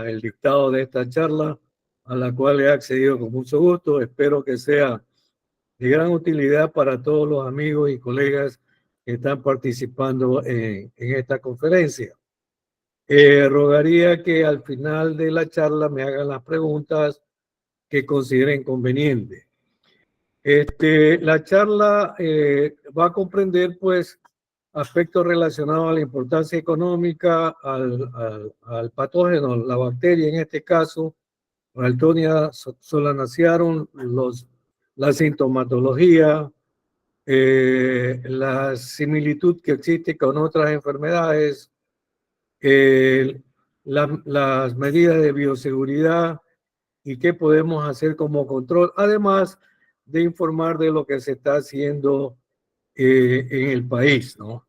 El dictado de esta charla, a la cual he accedido con mucho gusto. Espero que sea de gran utilidad para todos los amigos y colegas que están participando en esta conferencia. Rogaría que al final de la charla me hagan las preguntas que consideren convenientes. La charla va a comprender, pues, aspectos relacionados a la importancia económica, al patógeno, la bacteria en este caso, Raltonia solanacearum, la sintomatología, la similitud que existe con otras enfermedades, las medidas de bioseguridad y qué podemos hacer como control, además de informar de lo que se está haciendo en el país, ¿no?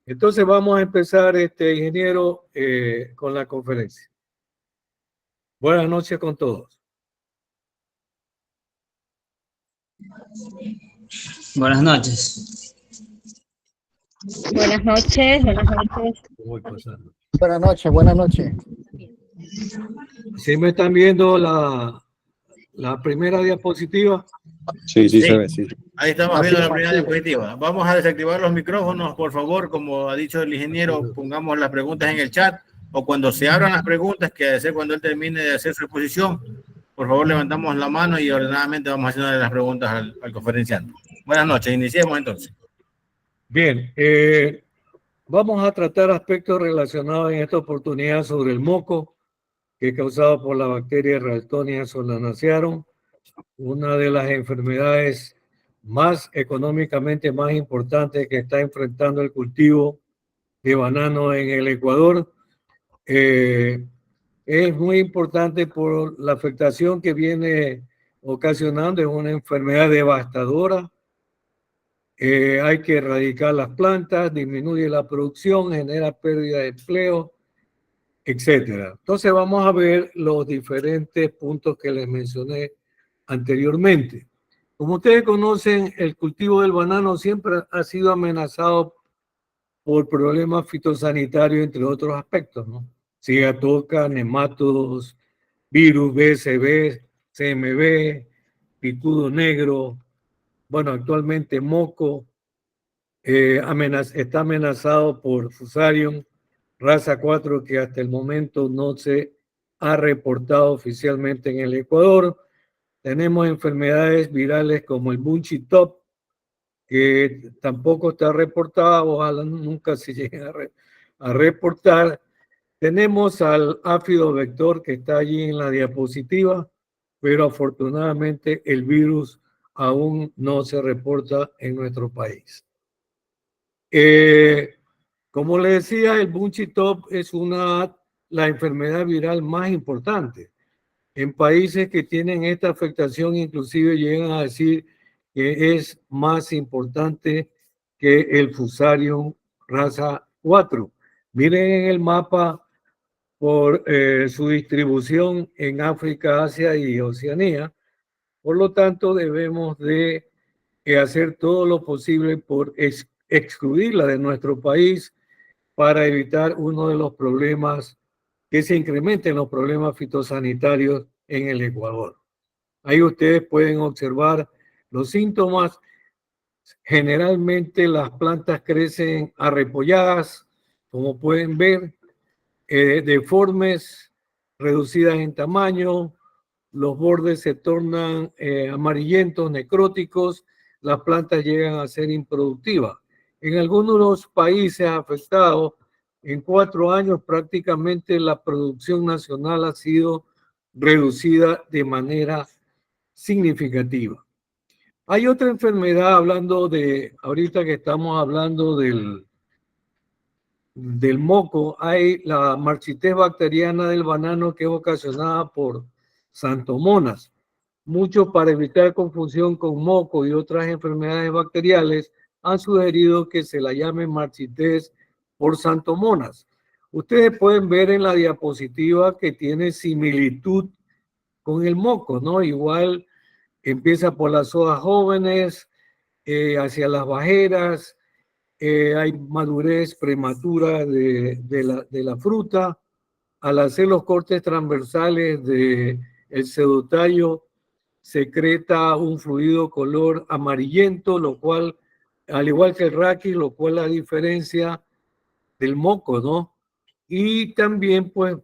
Entonces vamos a empezar, ingeniero, con la conferencia. Buenas noches con todos. Buenas noches. Buenas noches, buenas noches. Voy pasando. Buenas noches, buenas noches. ¿Sí me están viendo la primera diapositiva? Sí, se ve, sí. Ahí estamos viendo la primera diapositiva. Vamos a desactivar los micrófonos, por favor. Como ha dicho el ingeniero, pongamos las preguntas en el chat o cuando se abran las preguntas, que debe ser cuando él termine de hacer su exposición, por favor levantamos la mano y ordenadamente vamos haciendo las preguntas al conferenciante. Buenas noches, iniciemos entonces. Bien, vamos a tratar aspectos relacionados en esta oportunidad sobre el moco, que es causado por la bacteria Raltonia solanacearum, una de las enfermedades más económicamente más importantes que está enfrentando el cultivo de banano en el Ecuador. Es muy importante por la afectación que viene ocasionando, es una enfermedad devastadora. Hay que erradicar las plantas, disminuye la producción, genera pérdida de empleo, etcétera. Entonces vamos a ver los diferentes puntos que les mencioné anteriormente. Como ustedes conocen, el cultivo del banano siempre ha sido amenazado por problemas fitosanitarios, entre otros aspectos, ¿no? Sigatoca, nemátodos, virus, BSB, CMV, picudo negro, bueno, actualmente moco, está amenazado por Fusarium, raza 4, que hasta el momento no se ha reportado oficialmente en el Ecuador. Tenemos enfermedades virales como el Bunchy Top, que tampoco está reportada, ojalá nunca se llegue a reportar. Tenemos al áfido vector que está allí en la diapositiva, pero afortunadamente el virus aún no se reporta en nuestro país. Como le decía, el Bunchy Top es la enfermedad viral más importante. En países que tienen esta afectación, inclusive llegan a decir que es más importante que el Fusarium raza 4. Miren en el mapa por su distribución en África, Asia y Oceanía. Por lo tanto, debemos de hacer todo lo posible por excluirla de nuestro país para evitar uno de los problemas que se incrementen los problemas fitosanitarios en el Ecuador. Ahí ustedes pueden observar los síntomas. Generalmente las plantas crecen arrepolladas, como pueden ver, deformes, reducidas en tamaño, los bordes se tornan amarillentos, necróticos, las plantas llegan a ser improductivas. En algunos de los países afectados, en 4 años prácticamente la producción nacional ha sido reducida de manera significativa. Hay otra enfermedad, ahorita que estamos hablando del moco, hay la marchitez bacteriana del banano, que es ocasionada por Santomonas. Muchos, para evitar confusión con moco y otras enfermedades bacteriales, han sugerido que se la llame marchitez por Santomonas. Ustedes pueden ver en la diapositiva que tiene similitud con el moco, ¿no? Igual empieza por las hojas jóvenes, hacia las bajeras, hay madurez prematura de la fruta, al hacer los cortes transversales del pseudotallo, secreta un fluido color amarillento, lo cual, al igual que el raqui, lo cual la diferencia del moco, ¿no? Y también, pues,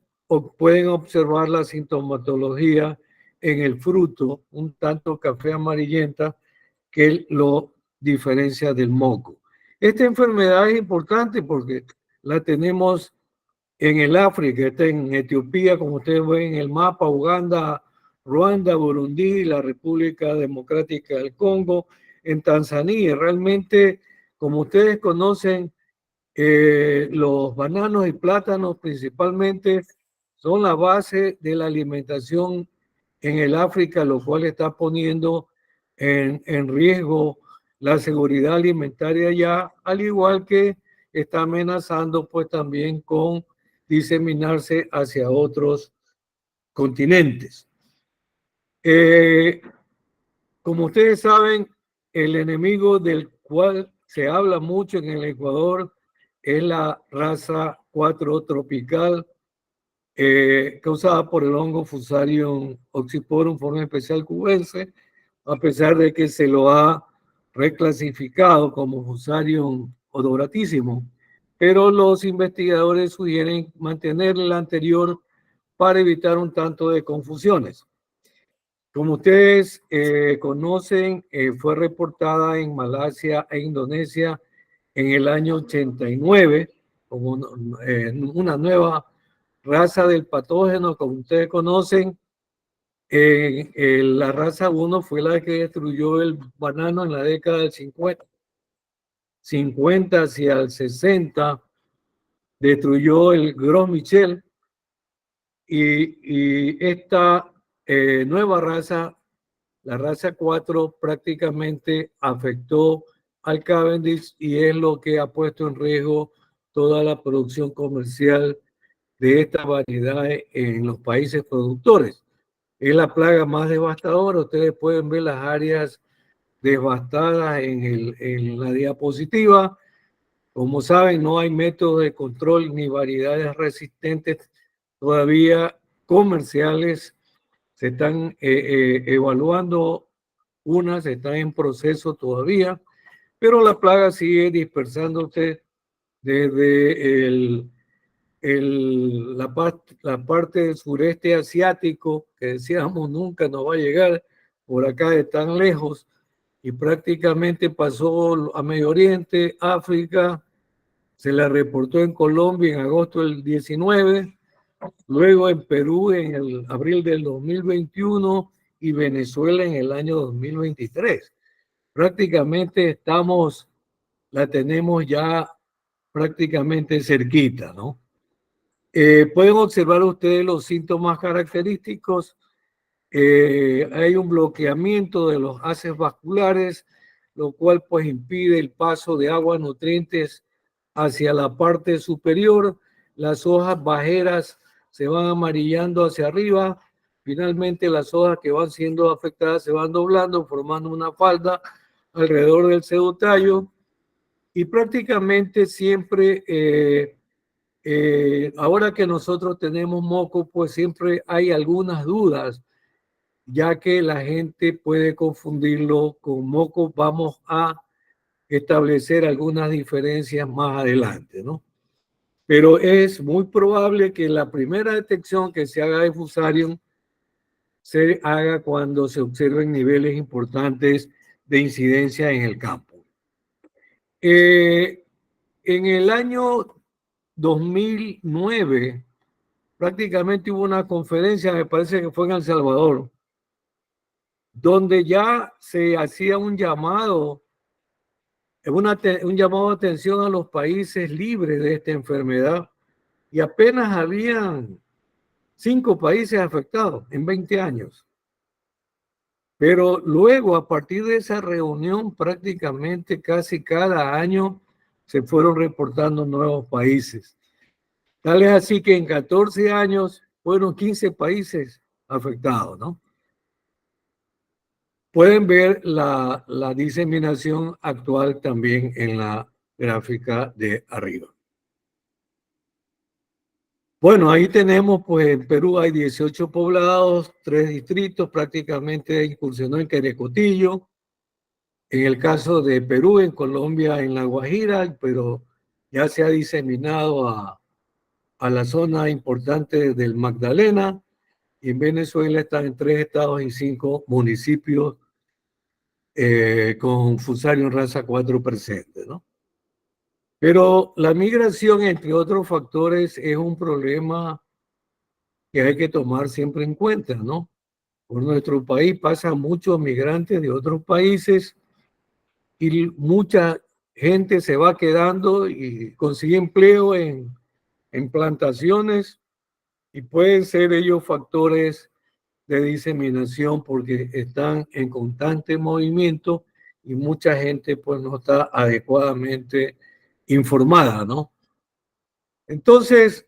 pueden observar la sintomatología en el fruto, un tanto café amarillenta, que lo diferencia del moco. Esta enfermedad es importante porque la tenemos en el África, está en Etiopía, como ustedes ven en el mapa, Uganda, Ruanda, Burundi, la República Democrática del Congo, en Tanzania. Realmente, como ustedes conocen, los bananos y plátanos principalmente son la base de la alimentación en el África, lo cual está poniendo en riesgo la seguridad alimentaria ya, al igual que está amenazando pues también con diseminarse hacia otros continentes. Como ustedes saben, el enemigo del cual se habla mucho en el Ecuador es la raza 4 tropical, causada por el hongo Fusarium oxyporum, forma especial cubense, a pesar de que se lo ha reclasificado como Fusarium odoratísimo. Pero los investigadores sugieren mantener la anterior para evitar un tanto de confusiones. Como ustedes conocen, fue reportada en Malasia e Indonesia en el año 89 como una nueva raza del patógeno. Como ustedes conocen, la raza 1 fue la que destruyó el banano en la década del 50 hacia el 60, destruyó el Gros Michel, y esta nueva raza, la raza 4, prácticamente afectó al Cavendish y es lo que ha puesto en riesgo toda la producción comercial de esta variedad en los países productores. Es la plaga más devastadora. Ustedes pueden ver las áreas devastadas en la diapositiva. Como saben, no hay métodos de control ni variedades resistentes todavía comerciales. Se están evaluando unas, están en proceso todavía, pero la plaga sigue dispersándose desde la parte del sureste asiático, que decíamos nunca nos va a llegar por acá de tan lejos, y prácticamente pasó a Medio Oriente, África, se la reportó en Colombia en agosto del 19, luego en Perú en el abril del 2021 y Venezuela en el año 2023. Prácticamente la tenemos ya prácticamente cerquita, ¿no? Pueden observar ustedes los síntomas característicos. Hay un bloqueamiento de los haces vasculares, lo cual pues impide el paso de agua, nutrientes hacia la parte superior. Las hojas bajeras se van amarillando hacia arriba. Finalmente las hojas que van siendo afectadas se van doblando, formando una falda alrededor del pseudotallo. Y prácticamente siempre, ahora que nosotros tenemos moco, pues siempre hay algunas dudas, ya que la gente puede confundirlo con moco. Vamos a establecer algunas diferencias más adelante, ¿no? Pero es muy probable que la primera detección que se haga de Fusarium se haga cuando se observen niveles importantes de incidencia en el campo. En el año 2009, prácticamente hubo una conferencia, me parece que fue en El Salvador, donde ya se hacía un llamado de atención a los países libres de esta enfermedad, y apenas habían 5 países afectados en 20 años. Pero luego, a partir de esa reunión, prácticamente casi cada año se fueron reportando nuevos países. Tal es así que en 14 años fueron 15 países afectados, ¿no? Pueden ver la diseminación actual también en la gráfica de arriba. Bueno, ahí tenemos, pues en Perú hay 18 poblados, 3 distritos, prácticamente incursionó en Querecotillo. En el caso de Perú, en Colombia, en La Guajira, pero ya se ha diseminado a la zona importante del Magdalena. Y en Venezuela están en 3 estados y 5 municipios con Fusario en raza 4 presentes, ¿no? Pero la migración, entre otros factores, es un problema que hay que tomar siempre en cuenta, ¿no? Por nuestro país pasan muchos migrantes de otros países y mucha gente se va quedando y consigue empleo en plantaciones y pueden ser ellos factores de diseminación porque están en constante movimiento y mucha gente pues no está adecuadamente informada, ¿no? Entonces,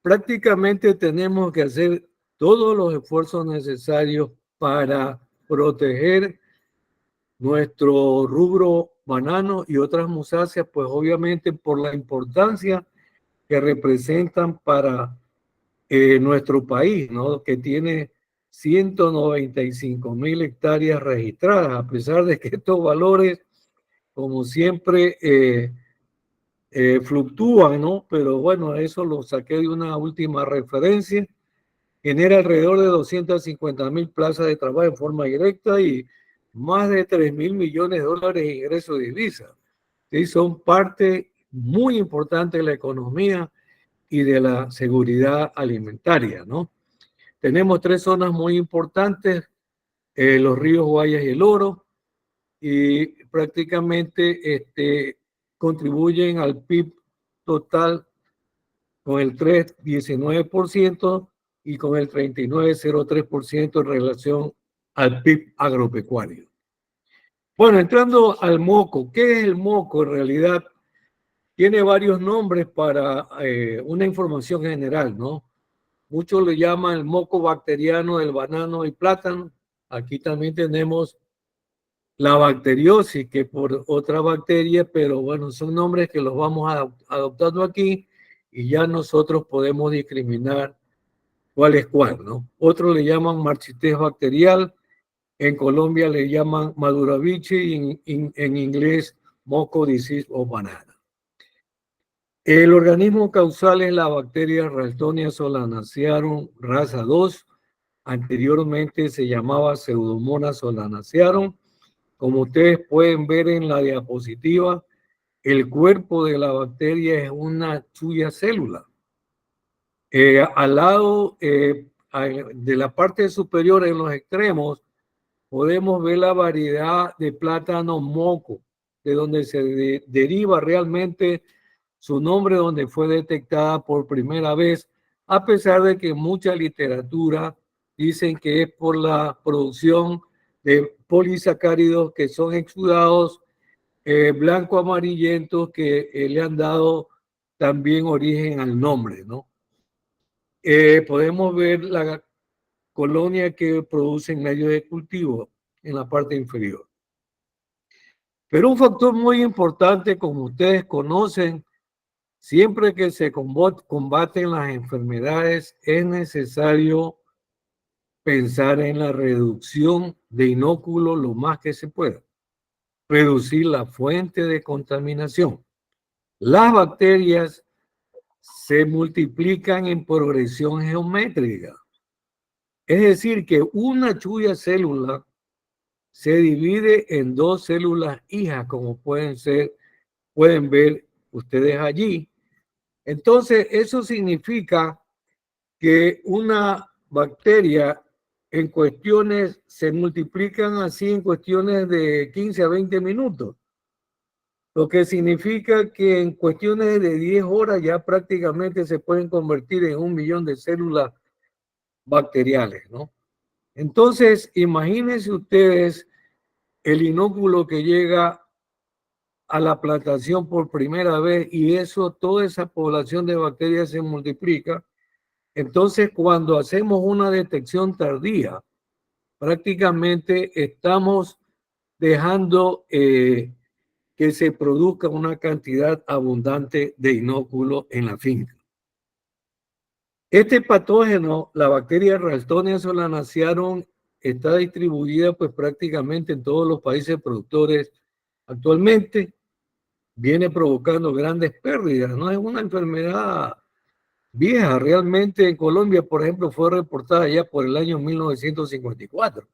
prácticamente tenemos que hacer todos los esfuerzos necesarios para proteger nuestro rubro banano y otras musáceas, pues obviamente por la importancia que representan para nuestro país, ¿no? Que tiene 195.000 hectáreas registradas, a pesar de que estos valores, como siempre, fluctúan, ¿no? Pero bueno, eso lo saqué de una última referencia. Genera alrededor de 250.000 plazas de trabajo en forma directa y más de 3.000 millones de dólares en ingresos de divisa. ¿Sí? Son parte muy importante de la economía y de la seguridad alimentaria, ¿no? Tenemos 3 zonas muy importantes, los ríos Guayas y el Oro, y prácticamente contribuyen al PIB total con el 3,19% y con el 39,03% en relación al PIB agropecuario. Bueno, entrando al moco, ¿qué es el moco? En realidad tiene varios nombres para una información general, ¿no? Muchos le llaman el moco bacteriano del banano y plátano. Aquí también tenemos la bacteriosis, que por otra bacteria, pero bueno, son nombres que los vamos adoptando aquí y ya nosotros podemos discriminar cuál es cuál, ¿no? Otros le llaman marchitez bacterial, en Colombia le llaman maduravichi y en inglés moco disease o banana. El organismo causal es la bacteria Ralstonia solanacearum raza 2. Anteriormente se llamaba Pseudomonas solanacearum. Como ustedes pueden ver en la diapositiva, el cuerpo de la bacteria es una chulla célula. Al lado de la parte superior, en los extremos, podemos ver la variedad de plátano moco, de donde se deriva realmente su nombre, donde fue detectada por primera vez, a pesar de que mucha literatura dicen que es por la producción de polisacáridos que son exudados blanco-amarillentos que le han dado también origen al nombre, ¿no? Podemos ver la colonia que produce en medio de cultivo en la parte inferior. Pero un factor muy importante, como ustedes conocen, siempre que se combaten las enfermedades, es necesario pensar en la reducción de inóculos lo más que se pueda. Reducir la fuente de contaminación. Las bacterias se multiplican en progresión geométrica. Es decir, que una chulla célula se divide en 2 células hijas, como pueden ver ustedes allí. Entonces, eso significa que una bacteria en cuestiones, se multiplican así en cuestiones de 15 a 20 minutos. Lo que significa que en cuestiones de 10 horas ya prácticamente se pueden convertir en 1 millón de células bacteriales, ¿no? Entonces, imagínense ustedes el inóculo que llega a la plantación por primera vez y eso, toda esa población de bacterias se multiplica. Entonces, cuando hacemos una detección tardía, prácticamente estamos dejando que se produzca una cantidad abundante de inóculo en la finca. Este patógeno, la bacteria Ralstonia solanacearum, está distribuida pues prácticamente en todos los países productores actualmente. Viene provocando grandes pérdidas, no es una enfermedad vieja. Realmente en Colombia, por ejemplo, fue reportada ya por el año 1954.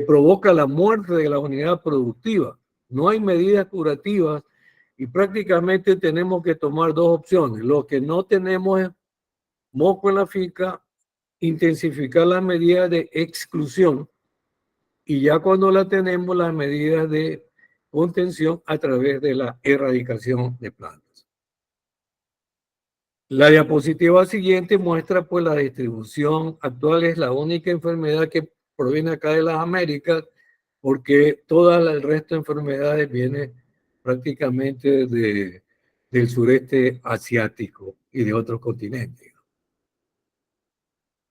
Provoca la muerte de la unidad productiva. No hay medidas curativas y prácticamente tenemos que tomar dos opciones. Lo que no tenemos es moco en la finca, intensificar las medidas de exclusión y ya cuando la tenemos, las medidas de contención a través de la erradicación de plantas. La diapositiva siguiente muestra pues la distribución actual. Es la única enfermedad que proviene acá de las Américas, porque todo el resto de enfermedades viene prácticamente del sureste asiático y de otros continentes.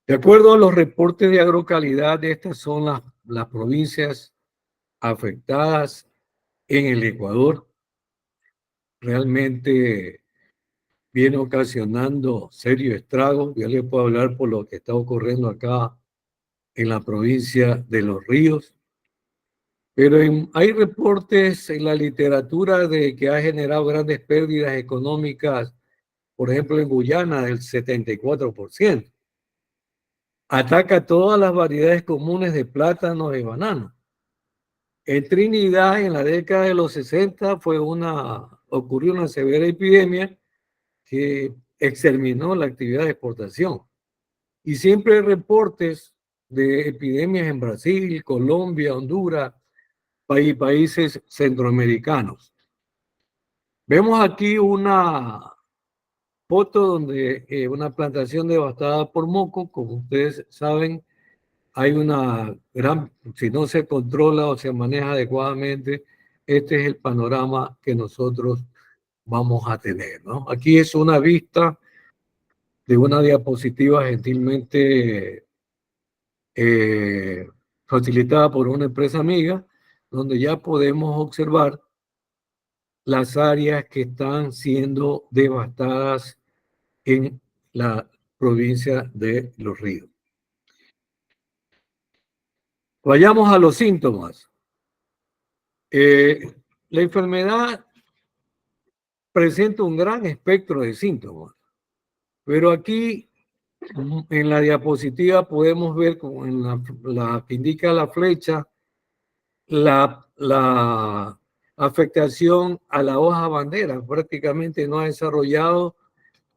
De acuerdo a los reportes de agrocalidad, estas son las provincias afectadas en el Ecuador. Realmente viene ocasionando serios estragos. Ya les puedo hablar por lo que está ocurriendo acá en la provincia de Los Ríos. Pero hay reportes en la literatura de que ha generado grandes pérdidas económicas, por ejemplo en Guyana del 74%. Ataca todas las variedades comunes de plátanos y bananos. En Trinidad, en la década de los 60, ocurrió una severa epidemia que exterminó la actividad de exportación. Y siempre hay reportes de epidemias en Brasil, Colombia, Honduras, países centroamericanos. Vemos aquí una foto donde una plantación devastada por moco. Como ustedes saben, hay una gran, si no se controla o se maneja adecuadamente, este es el panorama que nosotros vamos a tener, ¿no? Aquí es una vista de una diapositiva gentilmente facilitada por una empresa amiga, donde ya podemos observar las áreas que están siendo devastadas en la provincia de Los Ríos. Vayamos a los síntomas. La enfermedad presenta un gran espectro de síntomas, pero aquí en la diapositiva podemos ver, como en la que indica la flecha, la afectación a la hoja bandera. Prácticamente no ha desarrollado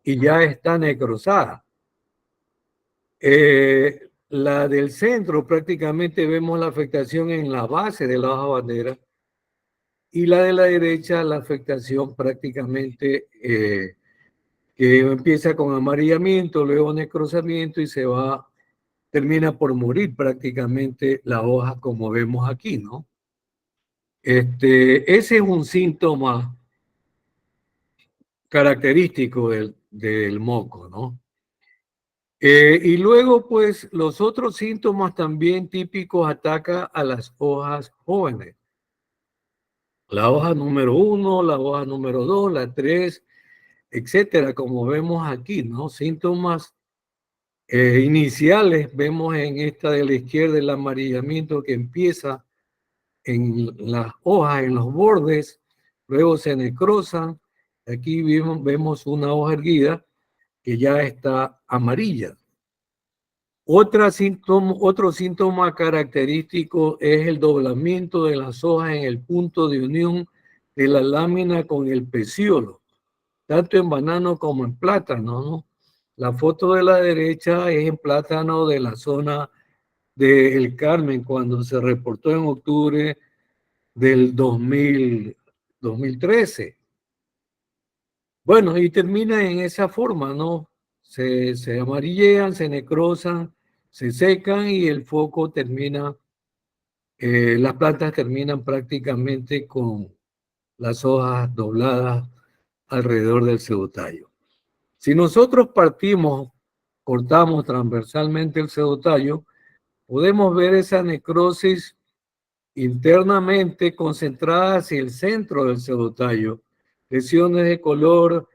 y ya está necrosada. La del centro, prácticamente vemos la afectación en la base de la hoja bandera, y la de la derecha, la afectación prácticamente que empieza con amarillamiento, luego necrosamiento y termina por morir prácticamente la hoja, como vemos aquí, ¿no? Ese es un síntoma característico del moco, ¿no? Y luego, pues, los otros síntomas también típicos atacan a las hojas jóvenes. La hoja número 1, la hoja número 2, la 3, etcétera, como vemos aquí, ¿no? Síntomas iniciales, vemos en esta de la izquierda el amarillamiento que empieza en las hojas, en los bordes, luego se necrosan. Aquí vemos una hoja erguida que ya está amarilla. Otro síntoma característico es el doblamiento de las hojas en el punto de unión de la lámina con el pecíolo, tanto en banano como en plátano, ¿no? La foto de la derecha es en plátano de la zona de El Carmen, cuando se reportó en octubre del 2013. Bueno, y termina en esa forma, ¿no? Se amarillean, se necrosan, se secan y el foco termina, las plantas terminan prácticamente con las hojas dobladas alrededor del pseudotallo. Si nosotros cortamos transversalmente el pseudotallo, podemos ver esa necrosis internamente concentrada hacia el centro del pseudotallo, lesiones de color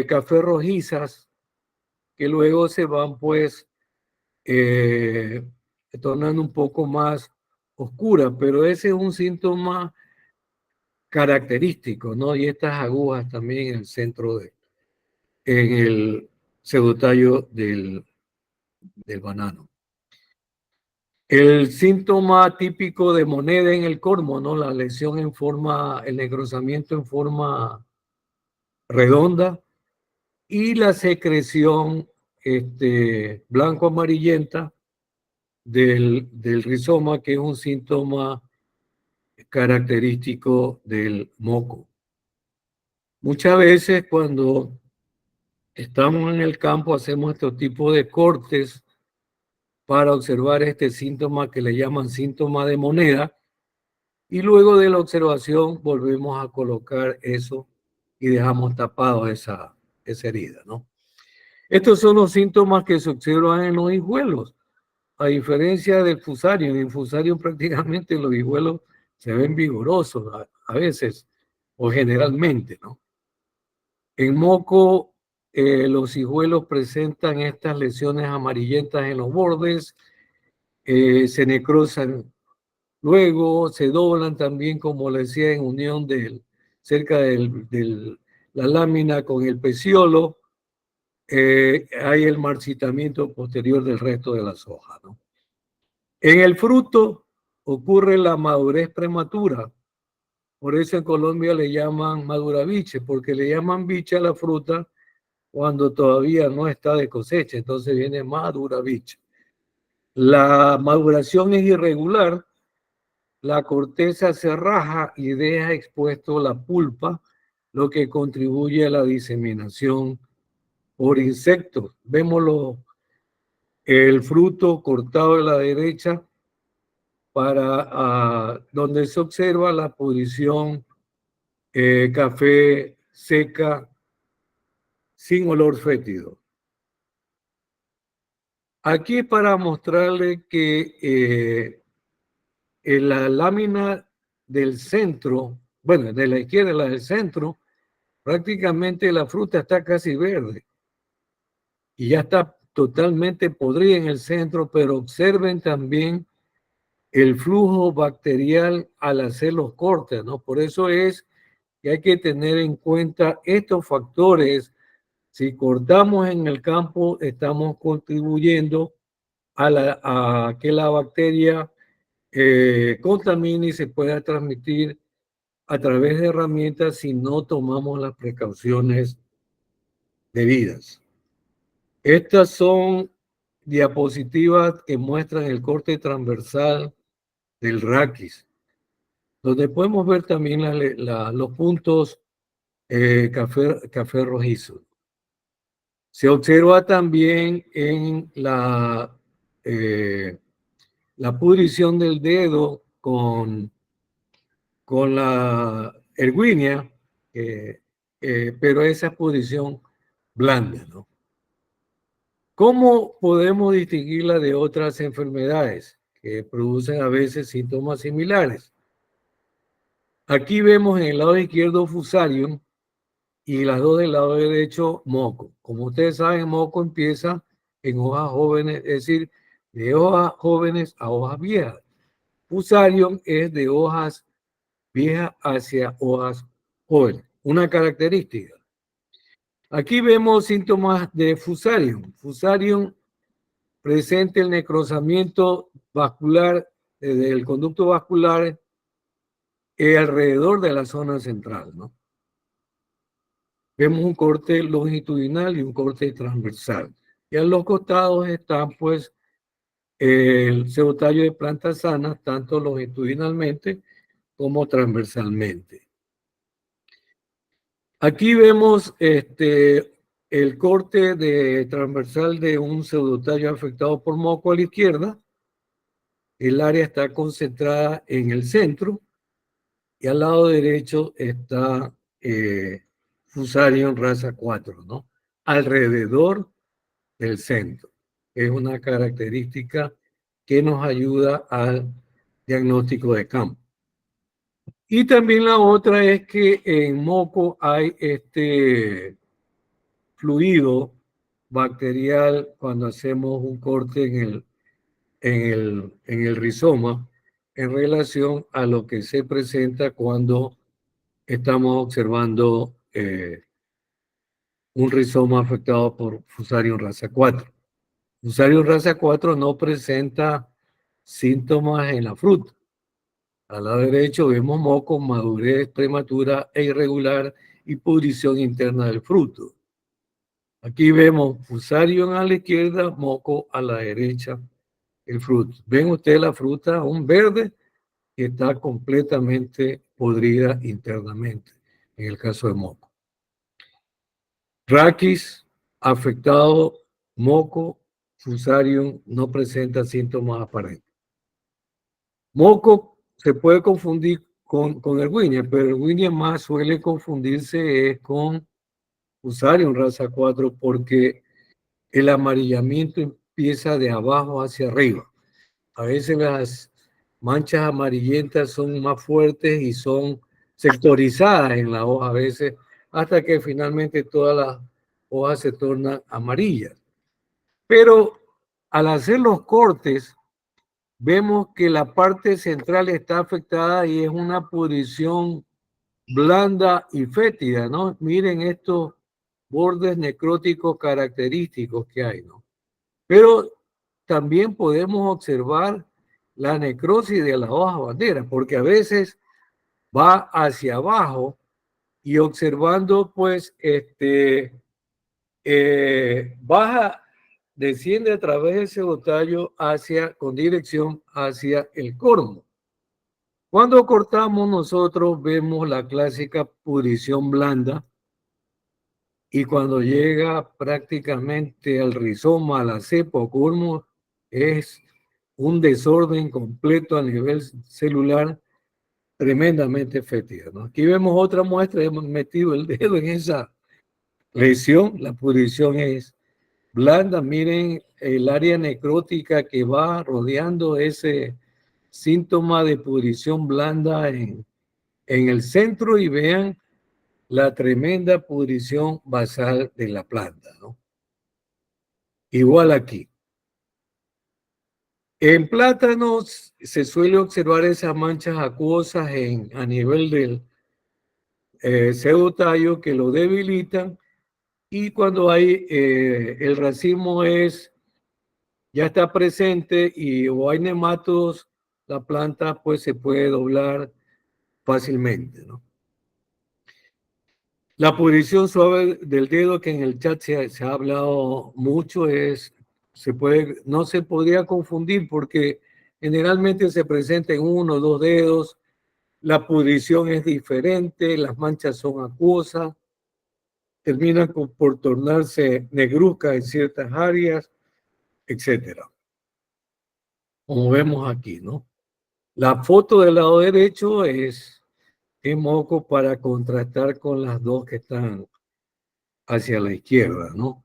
café rojizas que luego se van pues tornando un poco más oscuras, pero ese es un síntoma característico, ¿no? Y estas agujas también en el centro en el pseudotallo del banano. El síntoma típico de moneda en el cormo, ¿no? La lesión en forma, el necrosamiento en forma redonda y la secreción blanco-amarillenta del rizoma, que es un síntoma característico del moco. Muchas veces cuando estamos en el campo hacemos este tipo de cortes para observar este síntoma que le llaman síntoma de moneda, y luego de la observación volvemos a colocar eso y dejamos tapado esa herida, ¿no? Estos son los síntomas que se observan en los hijuelos, a diferencia del fusario. En el fusario prácticamente los hijuelos se ven vigorosos a veces o generalmente, ¿no? En moco, los hijuelos presentan estas lesiones amarillentas en los bordes, se necrosan luego, se doblan también, como le decía, en unión cerca de la lámina con el peciolo. Hay el marchitamiento posterior del resto de las hojas, ¿no? En el fruto ocurre la madurez prematura. Por eso en Colombia le llaman maduraviche, porque le llaman biche a la fruta cuando todavía no está de cosecha, entonces viene maduraviche. La maduración es irregular, la corteza se raja y deja expuesto la pulpa, lo que contribuye a la diseminación por insectos. Vemos el fruto cortado de la derecha donde se observa la posición café seca sin olor fétido. Aquí para mostrarle que en la lámina del centro, bueno, de la izquierda, la del centro, prácticamente la fruta está casi verde y ya está totalmente podrida en el centro, pero observen también el flujo bacterial al hacer los cortes, ¿no? Por eso es que hay que tener en cuenta estos factores. Si cortamos en el campo, estamos contribuyendo a que la bacteria contamine y se pueda transmitir a través de herramientas si no tomamos las precauciones debidas. Estas son diapositivas que muestran el corte transversal del raquis, donde podemos ver también los puntos café rojizo. Se observa también en la pudrición del dedo con la erguinia, pero esa pudrición blanda, ¿no? ¿Cómo podemos distinguirla de otras enfermedades que producen a veces síntomas similares? Aquí vemos en el lado izquierdo fusarium y las dos del lado derecho moco. Como ustedes saben, moco empieza en hojas jóvenes, es decir, de hojas jóvenes a hojas viejas. Fusarium es de hojas viejas hacia hojas jóvenes. Una característica. Aquí vemos síntomas de fusarium. Fusarium presenta el necrosamiento vascular del conducto vascular alrededor de la zona central, ¿no? Vemos un corte longitudinal y un corte transversal. Y a los costados están, pues, el pseudotallo de plantas sanas, tanto longitudinalmente como transversalmente. Aquí vemos el corte transversal de un pseudotallo afectado por moco a la izquierda. El área está concentrada en el centro y al lado derecho está Fusarium raza 4, ¿no? Alrededor del centro. Es una característica que nos ayuda al diagnóstico de campo. Y también la otra es que en moco hay este fluido bacterial cuando hacemos un corte en el rizoma en relación a lo que se presenta cuando estamos observando un rizoma afectado por Fusarium rasa 4. Fusarium rasa 4 no presenta síntomas en la fruta. Al lado derecho vemos moco, madurez prematura e irregular y pudrición interna del fruto. Aquí vemos Fusarium a la izquierda, moco a la derecha, el fruto. Ven ustedes la fruta, un verde que está completamente podrida internamente, en el caso de moco. Raquis, afectado, moco, Fusarium no presenta síntomas aparentes. Moco se puede confundir con el Winnie, pero el Winnie más suele confundirse con Fusarium rasa 4 porque el amarillamiento empieza de abajo hacia arriba. A veces las manchas amarillentas son más fuertes y son sectorizadas en la hoja a veces, hasta que finalmente todas las hojas se tornan amarillas. Pero al hacer los cortes, vemos que la parte central está afectada y es una pudrición blanda y fétida, ¿no? Miren estos bordes necróticos característicos que hay, ¿no? Pero también podemos observar la necrosis de la hoja bandera, porque a veces va hacia abajo y observando, pues, baja, desciende a través del cebotallo con dirección hacia el cormo. Cuando cortamos nosotros vemos la clásica pudrición blanda y cuando llega prácticamente al rizoma, a la cepa o cormo, es un desorden completo a nivel celular tremendamente fétida, ¿no? Aquí vemos otra muestra, hemos metido el dedo en esa lesión, la pudrición es blanda, miren el área necrótica que va rodeando ese síntoma de pudrición blanda en el centro y vean la tremenda pudrición basal de la planta, ¿no? Igual aquí. En plátanos se suele observar esas manchas acuosas a nivel del pseudotallo que lo debilitan y cuando hay el racimo ya está presente o hay nematodos, la planta pues se puede doblar fácilmente, ¿no? La pudrición suave del dedo que en el chat se ha hablado mucho no se podría confundir porque generalmente se presenta en 1 o 2 dedos, la pudrición es diferente, las manchas son acuosas, terminan por tornarse negruzcas en ciertas áreas, etc. Como vemos aquí, ¿no? La foto del lado derecho es moco para contrastar con las dos que están hacia la izquierda, ¿no?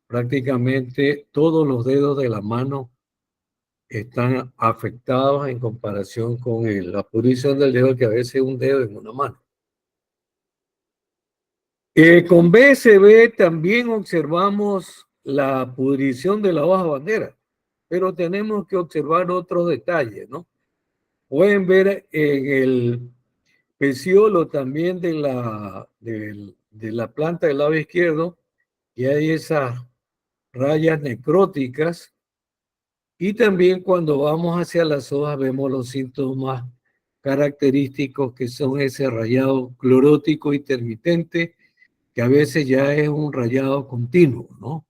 Prácticamente todos los dedos de la mano están afectados en comparación con la pudrición del dedo, que a veces es un dedo en una mano. Con BSB también observamos la pudrición de la hoja bandera, pero tenemos que observar otros detalles, ¿no? Pueden ver en el peciolo también de la planta del lado izquierdo y hay esas rayas necróticas y también cuando vamos hacia las hojas vemos los síntomas característicos que son ese rayado clorótico intermitente que a veces ya es un rayado continuo, ¿no?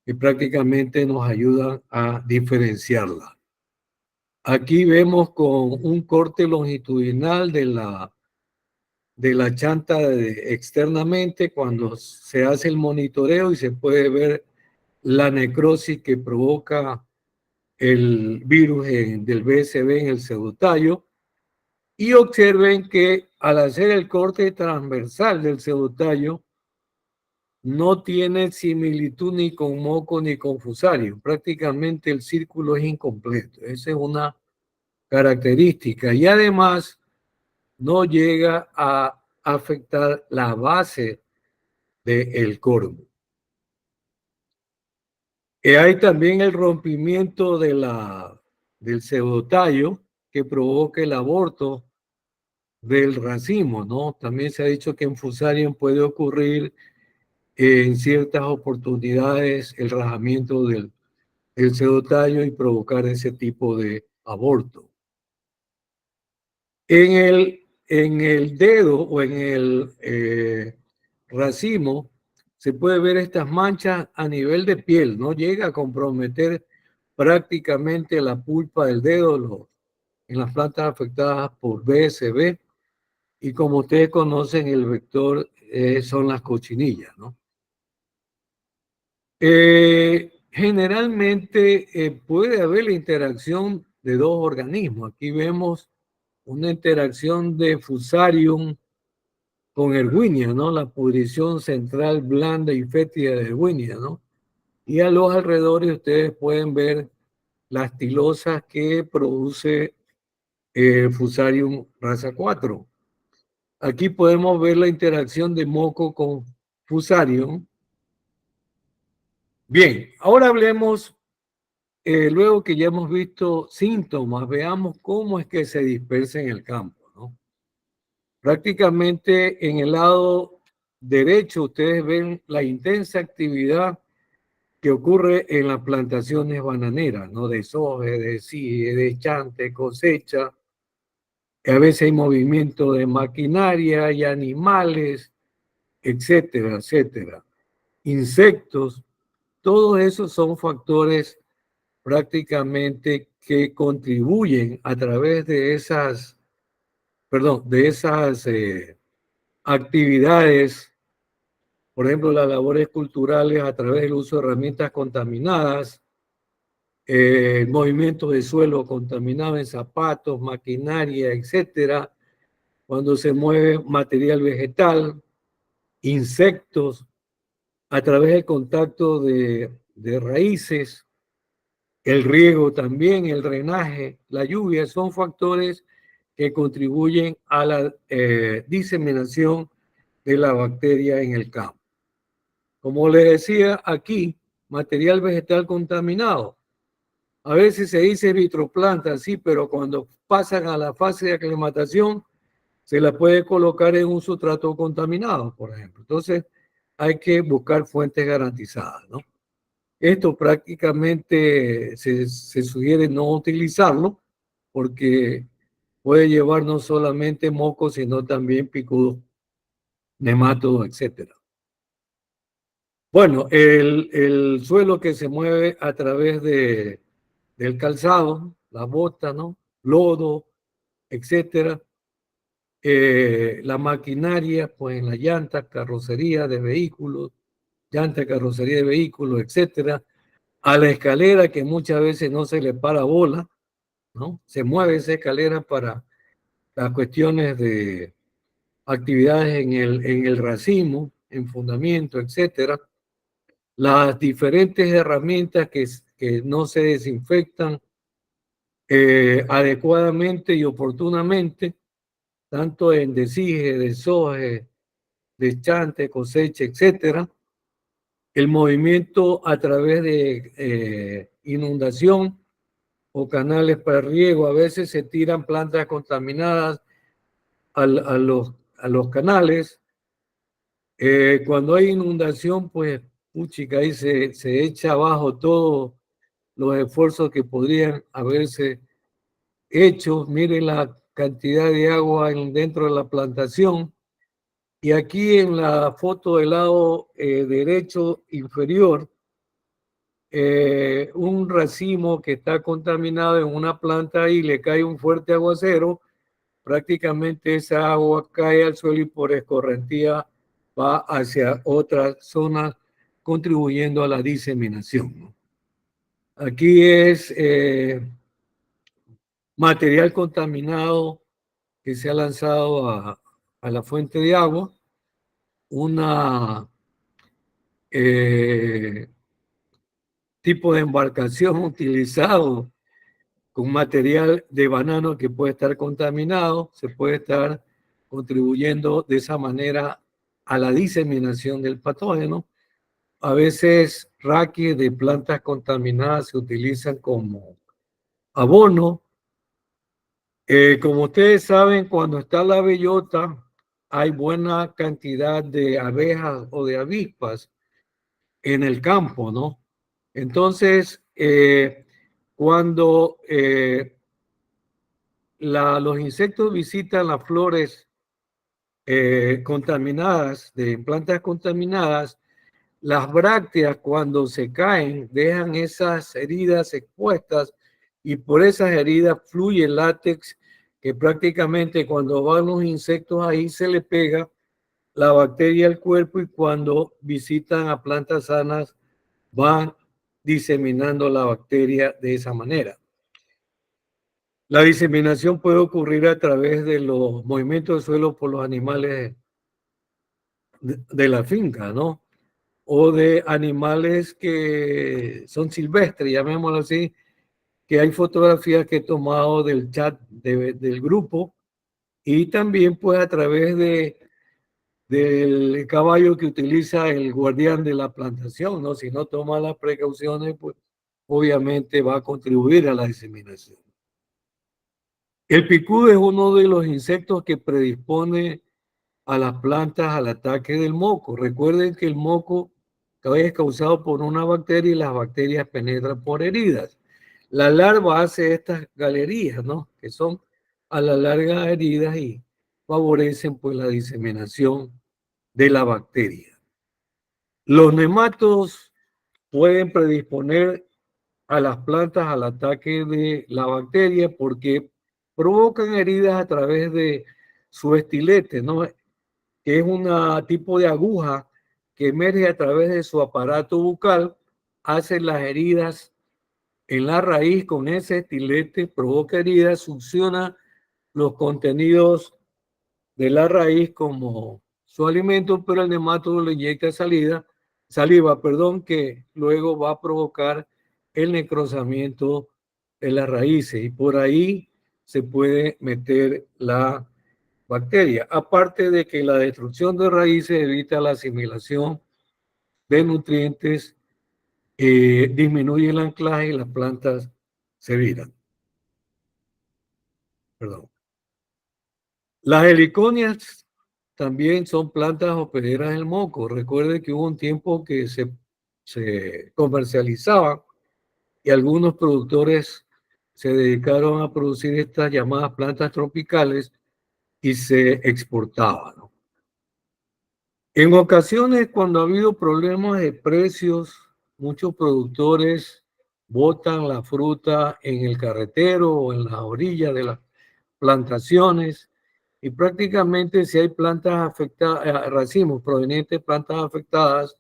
Que prácticamente nos ayudan a diferenciarla. Aquí vemos con un corte longitudinal de la chanta externamente cuando se hace el monitoreo y se puede ver la necrosis que provoca el virus del BSB en el pseudotallo. Y observen que al hacer el corte transversal del pseudotallo no tiene similitud ni con moco ni con Fusarium. Prácticamente el círculo es incompleto. Esa es una característica. Y además no llega a afectar la base del cormo. Hay también el rompimiento del pseudotallo que provoca el aborto del racimo, ¿no? También se ha dicho que en Fusarium puede ocurrir en ciertas oportunidades el rajamiento del pseudotallo y provocar ese tipo de aborto. En el dedo o en el racimo se puede ver estas manchas a nivel de piel, no llega a comprometer prácticamente la pulpa del dedo en las plantas afectadas por BSB, y como ustedes conocen el vector son las cochinillas, ¿no? Generalmente puede haber la interacción de dos organismos. Aquí vemos una interacción de Fusarium con Erwinia, ¿no? La pudrición central blanda y fétida de Erwinia, ¿no? Y a los alrededores ustedes pueden ver las tilosas que produce Fusarium raza 4. Aquí podemos ver la interacción de moco con Fusarium. Bien, ahora hablemos, luego que ya hemos visto síntomas, veamos cómo es que se dispersa en el campo, ¿no? Prácticamente en el lado derecho ustedes ven la intensa actividad que ocurre en las plantaciones bananeras, ¿no? De soja, de sige, de chante, cosecha. A veces hay movimiento de maquinaria y animales, etcétera, etcétera. Insectos, todos esos son factores prácticamente que contribuyen a través de esas, actividades, por ejemplo, las labores culturales a través del uso de herramientas contaminadas, movimientos de suelo contaminado en zapatos, maquinaria, etcétera, cuando se mueve material vegetal, insectos, a través del contacto de raíces, el riego también, el drenaje, la lluvia, son factores que contribuyen a la diseminación de la bacteria en el campo. Como les decía aquí, material vegetal contaminado. A veces se dice vitroplanta, sí, pero cuando pasan a la fase de aclimatación, se la puede colocar en un sustrato contaminado, por ejemplo. Entonces, hay que buscar fuentes garantizadas, ¿no? Esto prácticamente se sugiere no utilizarlo porque puede llevar no solamente mocos, sino también picudos, nematodos, etc. Bueno, el suelo que se mueve a través del calzado, las botas, ¿no? Lodo, etcétera. La maquinaria, pues en la llanta, carrocería de vehículos, llanta, carrocería de vehículos, etcétera. A la escalera que muchas veces no se le para bola, ¿no? Se mueve esa escalera para las cuestiones de actividades en el racimo, en fundamento, etcétera. Las diferentes herramientas que no se desinfectan adecuadamente y oportunamente, tanto en desige, desoje, deschante, cosecha, etcétera. El movimiento a través de inundación o canales para riego. A veces se tiran plantas contaminadas a los canales. Cuando hay inundación, pues, puchica, ahí se echa abajo todos los esfuerzos que podrían haberse hecho. Miren la cantidad de agua dentro de la plantación. Y aquí en la foto del lado derecho inferior, un racimo que está contaminado en una planta y le cae un fuerte aguacero, prácticamente esa agua cae al suelo y por escorrentía va hacia otras zonas, contribuyendo a la diseminación. Aquí es material contaminado que se ha lanzado a la fuente de agua, una tipo de embarcación utilizado con material de banano que puede estar contaminado, se puede estar contribuyendo de esa manera a la diseminación del patógeno. a veces raquis de plantas contaminadas se utilizan como abono. Como ustedes saben, cuando está la bellota, hay buena cantidad de abejas o de avispas en el campo, ¿no? Entonces, cuando los insectos visitan las flores contaminadas, de plantas contaminadas, las brácteas cuando se caen dejan esas heridas expuestas y por esas heridas fluye el látex que prácticamente cuando van los insectos ahí se le pega la bacteria al cuerpo y cuando visitan a plantas sanas van diseminando la bacteria de esa manera. La diseminación puede ocurrir a través de los movimientos del suelo por los animales de la finca, ¿no? O de animales que son silvestres, llamémoslo así, que hay fotografías que he tomado del chat del grupo y también pues a través del caballo que utiliza el guardián de la plantación, ¿no? Si no toma las precauciones, pues obviamente va a contribuir a la diseminación. El picudo es uno de los insectos que predispone a las plantas al ataque del moco. Recuerden que el moco es causado por una bacteria y las bacterias penetran por heridas. La larva hace estas galerías, ¿no? Que son a la larga heridas y favorecen pues la diseminación de la bacteria. Los nematodos pueden predisponer a las plantas al ataque de la bacteria porque provocan heridas a través de su estilete, ¿no? Que es un tipo de aguja que emerge a través de su aparato bucal, hace las heridas en la raíz con ese estilete, provoca heridas, succiona los contenidos de la raíz como su alimento, pero el nematodo le inyecta saliva, que luego va a provocar el necrosamiento de las raíces y por ahí se puede meter la bacteria. Aparte de que la destrucción de raíces evita la asimilación de nutrientes, disminuye el anclaje y las plantas se viran. Perdón. Las heliconias también son plantas hospederas del moco. Recuerde que hubo un tiempo que se comercializaba y algunos productores se dedicaron a producir estas llamadas plantas tropicales y se exportaban, ¿no? En ocasiones, cuando ha habido problemas de precios, muchos productores botan la fruta en el carretero o en las orillas de las plantaciones y prácticamente si hay plantas afectadas, racimos provenientes de plantas afectadas,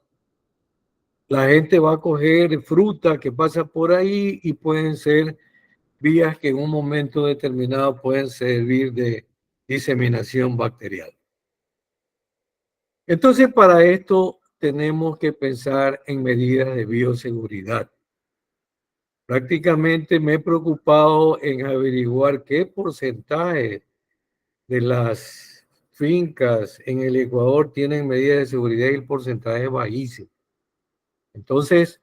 la gente va a coger fruta que pasa por ahí y pueden ser vías que en un momento determinado pueden servir de diseminación bacterial. Entonces, para esto tenemos que pensar en medidas de bioseguridad. Prácticamente me he preocupado en averiguar qué porcentaje de las fincas en el Ecuador tienen medidas de seguridad y el porcentaje es bajísimo. Entonces,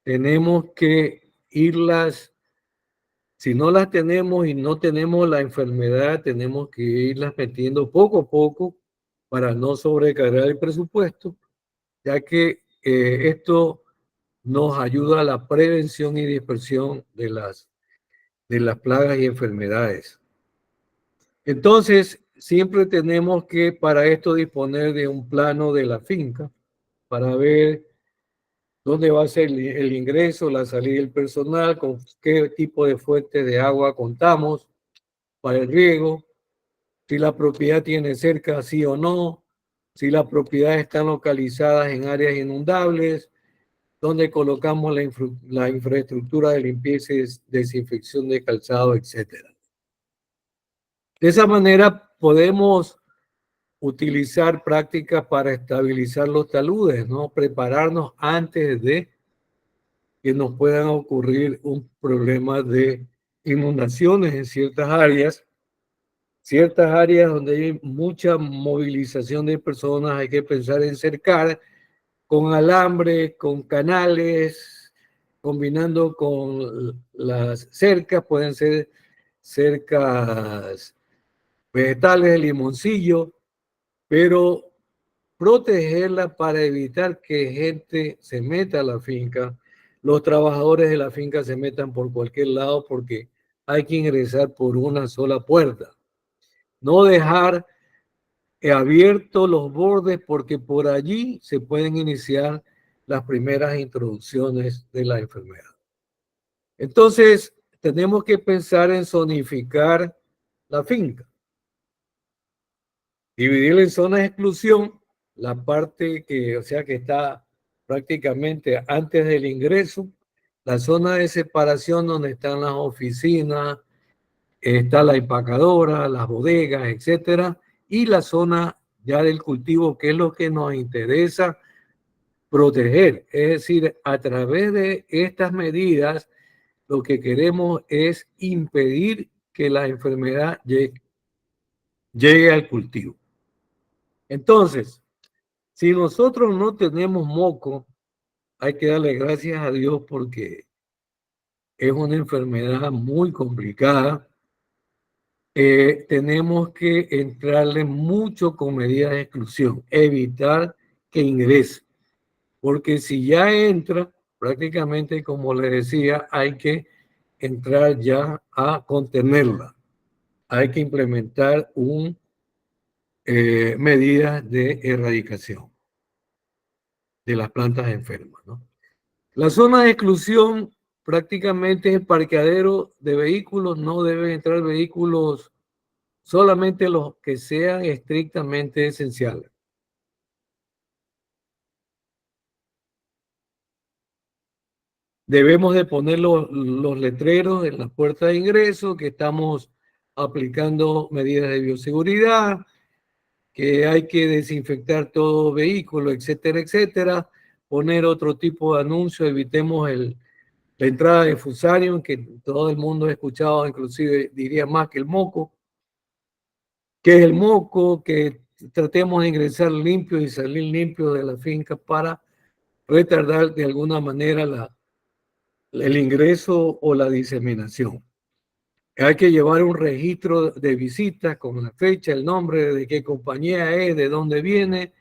tenemos que si no las tenemos y no tenemos la enfermedad, tenemos que irlas metiendo poco a poco para no sobrecargar el presupuesto, ya que esto nos ayuda a la prevención y dispersión de las plagas y enfermedades. Entonces, siempre tenemos que para esto disponer de un plano de la finca para ver dónde va a ser el ingreso, la salida del personal, con qué tipo de fuente de agua contamos para el riego, si la propiedad tiene cerca, sí o no, si las propiedades están localizadas en áreas inundables, dónde colocamos la infraestructura de limpieza y desinfección de calzado, etc. De esa manera podemos utilizar prácticas para estabilizar los taludes, ¿no? Prepararnos antes de que nos puedan ocurrir un problema de inundaciones en ciertas áreas donde hay mucha movilización de personas, hay que pensar en cercar con alambre, con canales, combinando con las cercas, pueden ser cercas vegetales de limoncillo, pero protegerla para evitar que gente se meta a la finca, los trabajadores de la finca se metan por cualquier lado porque hay que ingresar por una sola puerta. No dejar abiertos los bordes porque por allí se pueden iniciar las primeras introducciones de la enfermedad. Entonces, tenemos que pensar en zonificar la finca. Dividirla en zonas de exclusión, la parte que, o sea, que está prácticamente antes del ingreso, la zona de separación donde están las oficinas, está la empacadora, las bodegas, etcétera, y la zona ya del cultivo, que es lo que nos interesa proteger. Es decir, a través de estas medidas, lo que queremos es impedir que la enfermedad llegue al cultivo. Entonces, si nosotros no tenemos moco, hay que darle gracias a Dios porque es una enfermedad muy complicada. Tenemos que entrarle mucho con medidas de exclusión, evitar que ingrese, porque si ya entra, prácticamente, como le decía, hay que entrar ya a contenerla. Hay que implementar medidas de erradicación de las plantas enfermas, ¿no? La zona de exclusión prácticamente es el parqueadero de vehículos, no deben entrar vehículos, solamente los que sean estrictamente esenciales. Debemos de poner los letreros en la puerta de ingreso, que estamos aplicando medidas de bioseguridad, que hay que desinfectar todo vehículo, etcétera, etcétera. Poner otro tipo de anuncio, evitemos la entrada de Fusarium, que todo el mundo ha escuchado, inclusive diría más que el moco. ¿Qué es el moco? Que tratemos de ingresar limpio y salir limpio de la finca para retardar de alguna manera el ingreso o la diseminación. Hay que llevar un registro de visitas con la fecha, el nombre, de qué compañía es, de dónde viene,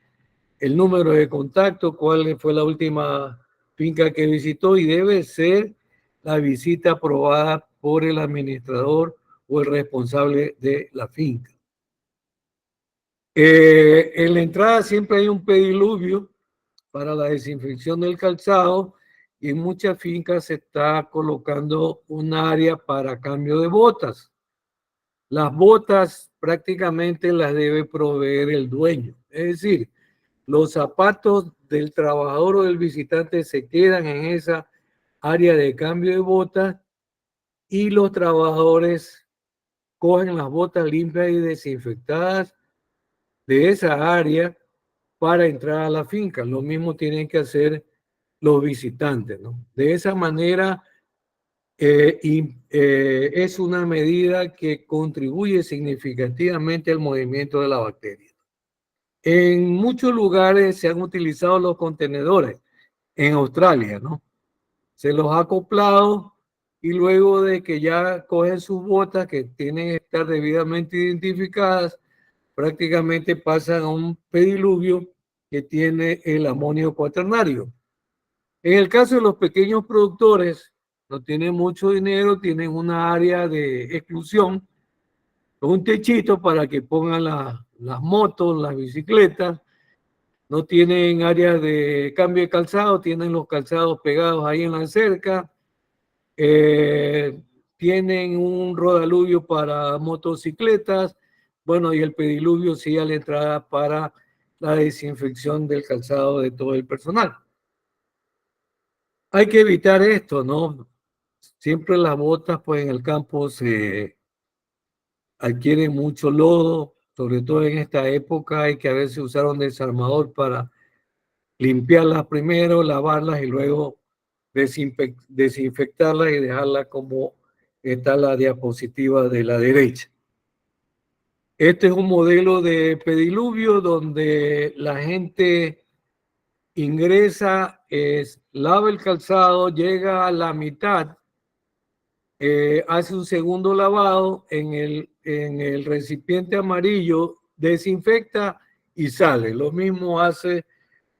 el número de contacto, cuál fue la última finca que visitó, y debe ser la visita aprobada por el administrador o el responsable de la finca. En la entrada siempre hay un pediluvio para la desinfección del calzado, y en muchas fincas se está colocando un área para cambio de botas. Las botas prácticamente las debe proveer el dueño. Es decir, los zapatos del trabajador o del visitante se quedan en esa área de cambio de botas y los trabajadores cogen las botas limpias y desinfectadas de esa área para entrar a la finca. Lo mismo tienen que hacer los visitantes, ¿no? De esa manera es una medida que contribuye significativamente al movimiento de la bacteria. En muchos lugares se han utilizado los contenedores, en Australia, ¿no? Se los ha acoplado y luego de que ya cogen sus botas, que tienen que estar debidamente identificadas, prácticamente pasan a un pediluvio que tiene el amonio cuaternario. En el caso de los pequeños productores, no tienen mucho dinero, tienen una área de exclusión, un techito para que pongan las motos, las bicicletas. No tienen áreas de cambio de calzado, tienen los calzados pegados ahí en la cerca. Tienen un rodaluvio para motocicletas. Bueno, y el pediluvio sí a la entrada para la desinfección del calzado de todo el personal. Hay que evitar esto, ¿no? Siempre las botas, pues en el campo se adquieren mucho lodo, sobre todo en esta época, y que a veces usar un desarmador para limpiarlas primero, lavarlas y luego desinfectarlas y dejarlas como está la diapositiva de la derecha. Este es un modelo de pediluvio donde la gente ingresa, lava el calzado, llega a la mitad, hace un segundo lavado en el recipiente amarillo, desinfecta y sale. Lo mismo hace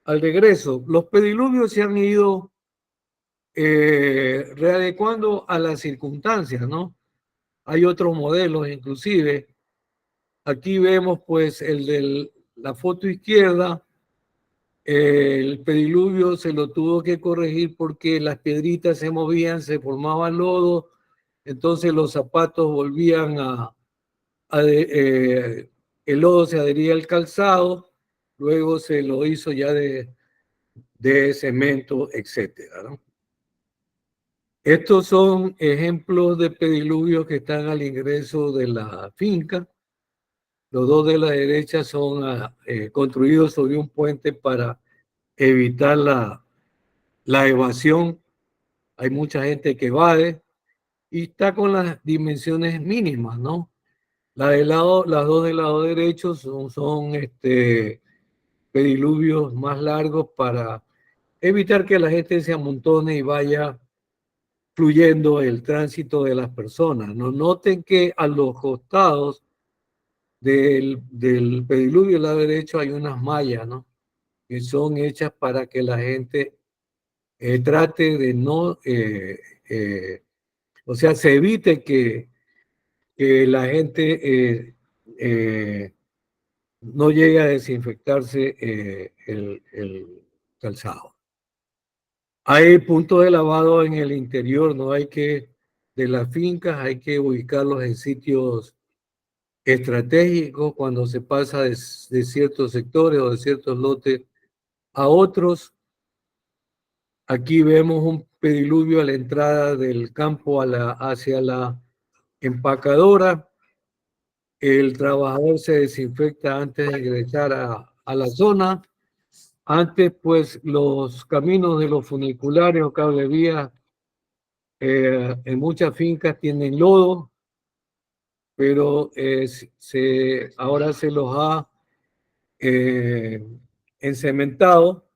al regreso. Los pediluvios se han ido readecuando a las circunstancias, ¿no? Hay otros modelos, inclusive. Aquí vemos, pues, el de la foto izquierda. El pediluvio se lo tuvo que corregir porque las piedritas se movían, se formaba lodo, entonces los zapatos volvían el lodo se adhería al calzado, luego se lo hizo ya de cemento, etcétera, ¿no? Estos son ejemplos de pediluvios que están al ingreso de la finca. Los dos de la derecha son construidos sobre un puente para evitar la evasión. Hay mucha gente que evade y está con las dimensiones mínimas, ¿no? Las dos del lado derecho son pediluvios más largos para evitar que la gente se amontone y vaya fluyendo el tránsito de las personas. ¿No? Noten que a los costados del pediluvio del lado derecho hay unas mallas, ¿no? Que son hechas para que la gente trate de no, o sea, se evite que la gente no llegue a desinfectarse el calzado. Hay puntos de lavado en el interior, no hay que, de las fincas, hay que ubicarlos en sitios estratégicos cuando se pasa de ciertos sectores o de ciertos lotes a otros. Aquí vemos un pediluvio a la entrada del campo hacia la empacadora. El trabajador se desinfecta antes de ingresar a la zona. Antes, pues, los caminos de los funiculares o cablevías en muchas fincas tienen lodo, pero ahora se los ha encementado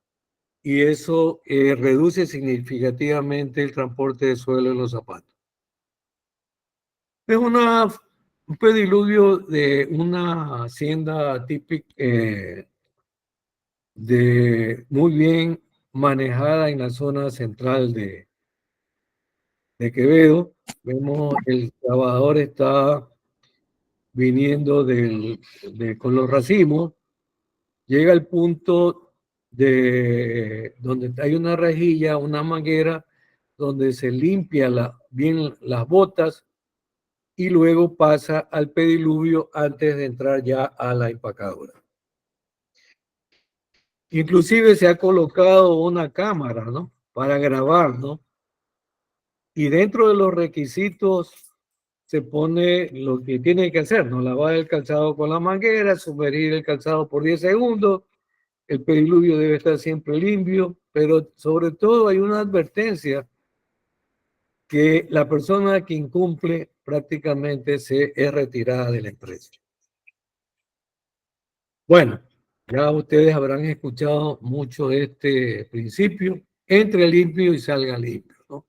y eso reduce significativamente el transporte de suelo en los zapatos. Es un pediluvio de una hacienda típica, muy bien manejada en la zona central de Quevedo. Vemos el trabajador está viniendo con los racimos, llega al punto donde hay una rejilla, una manguera, donde se limpia bien las botas y luego pasa al pediluvio antes de entrar ya a la empacadora. Inclusive se ha colocado una cámara, ¿no? Para grabar, ¿no? Y dentro de los requisitos se pone lo que tiene que hacer, ¿no? Lavar el calzado con la manguera, sumergir el calzado por 10 segundos, el pediluvio debe estar siempre limpio, pero sobre todo hay una advertencia que la persona que incumple prácticamente es retirada de la empresa. Bueno, ya ustedes habrán escuchado mucho este principio, entre limpio y salga limpio, ¿no?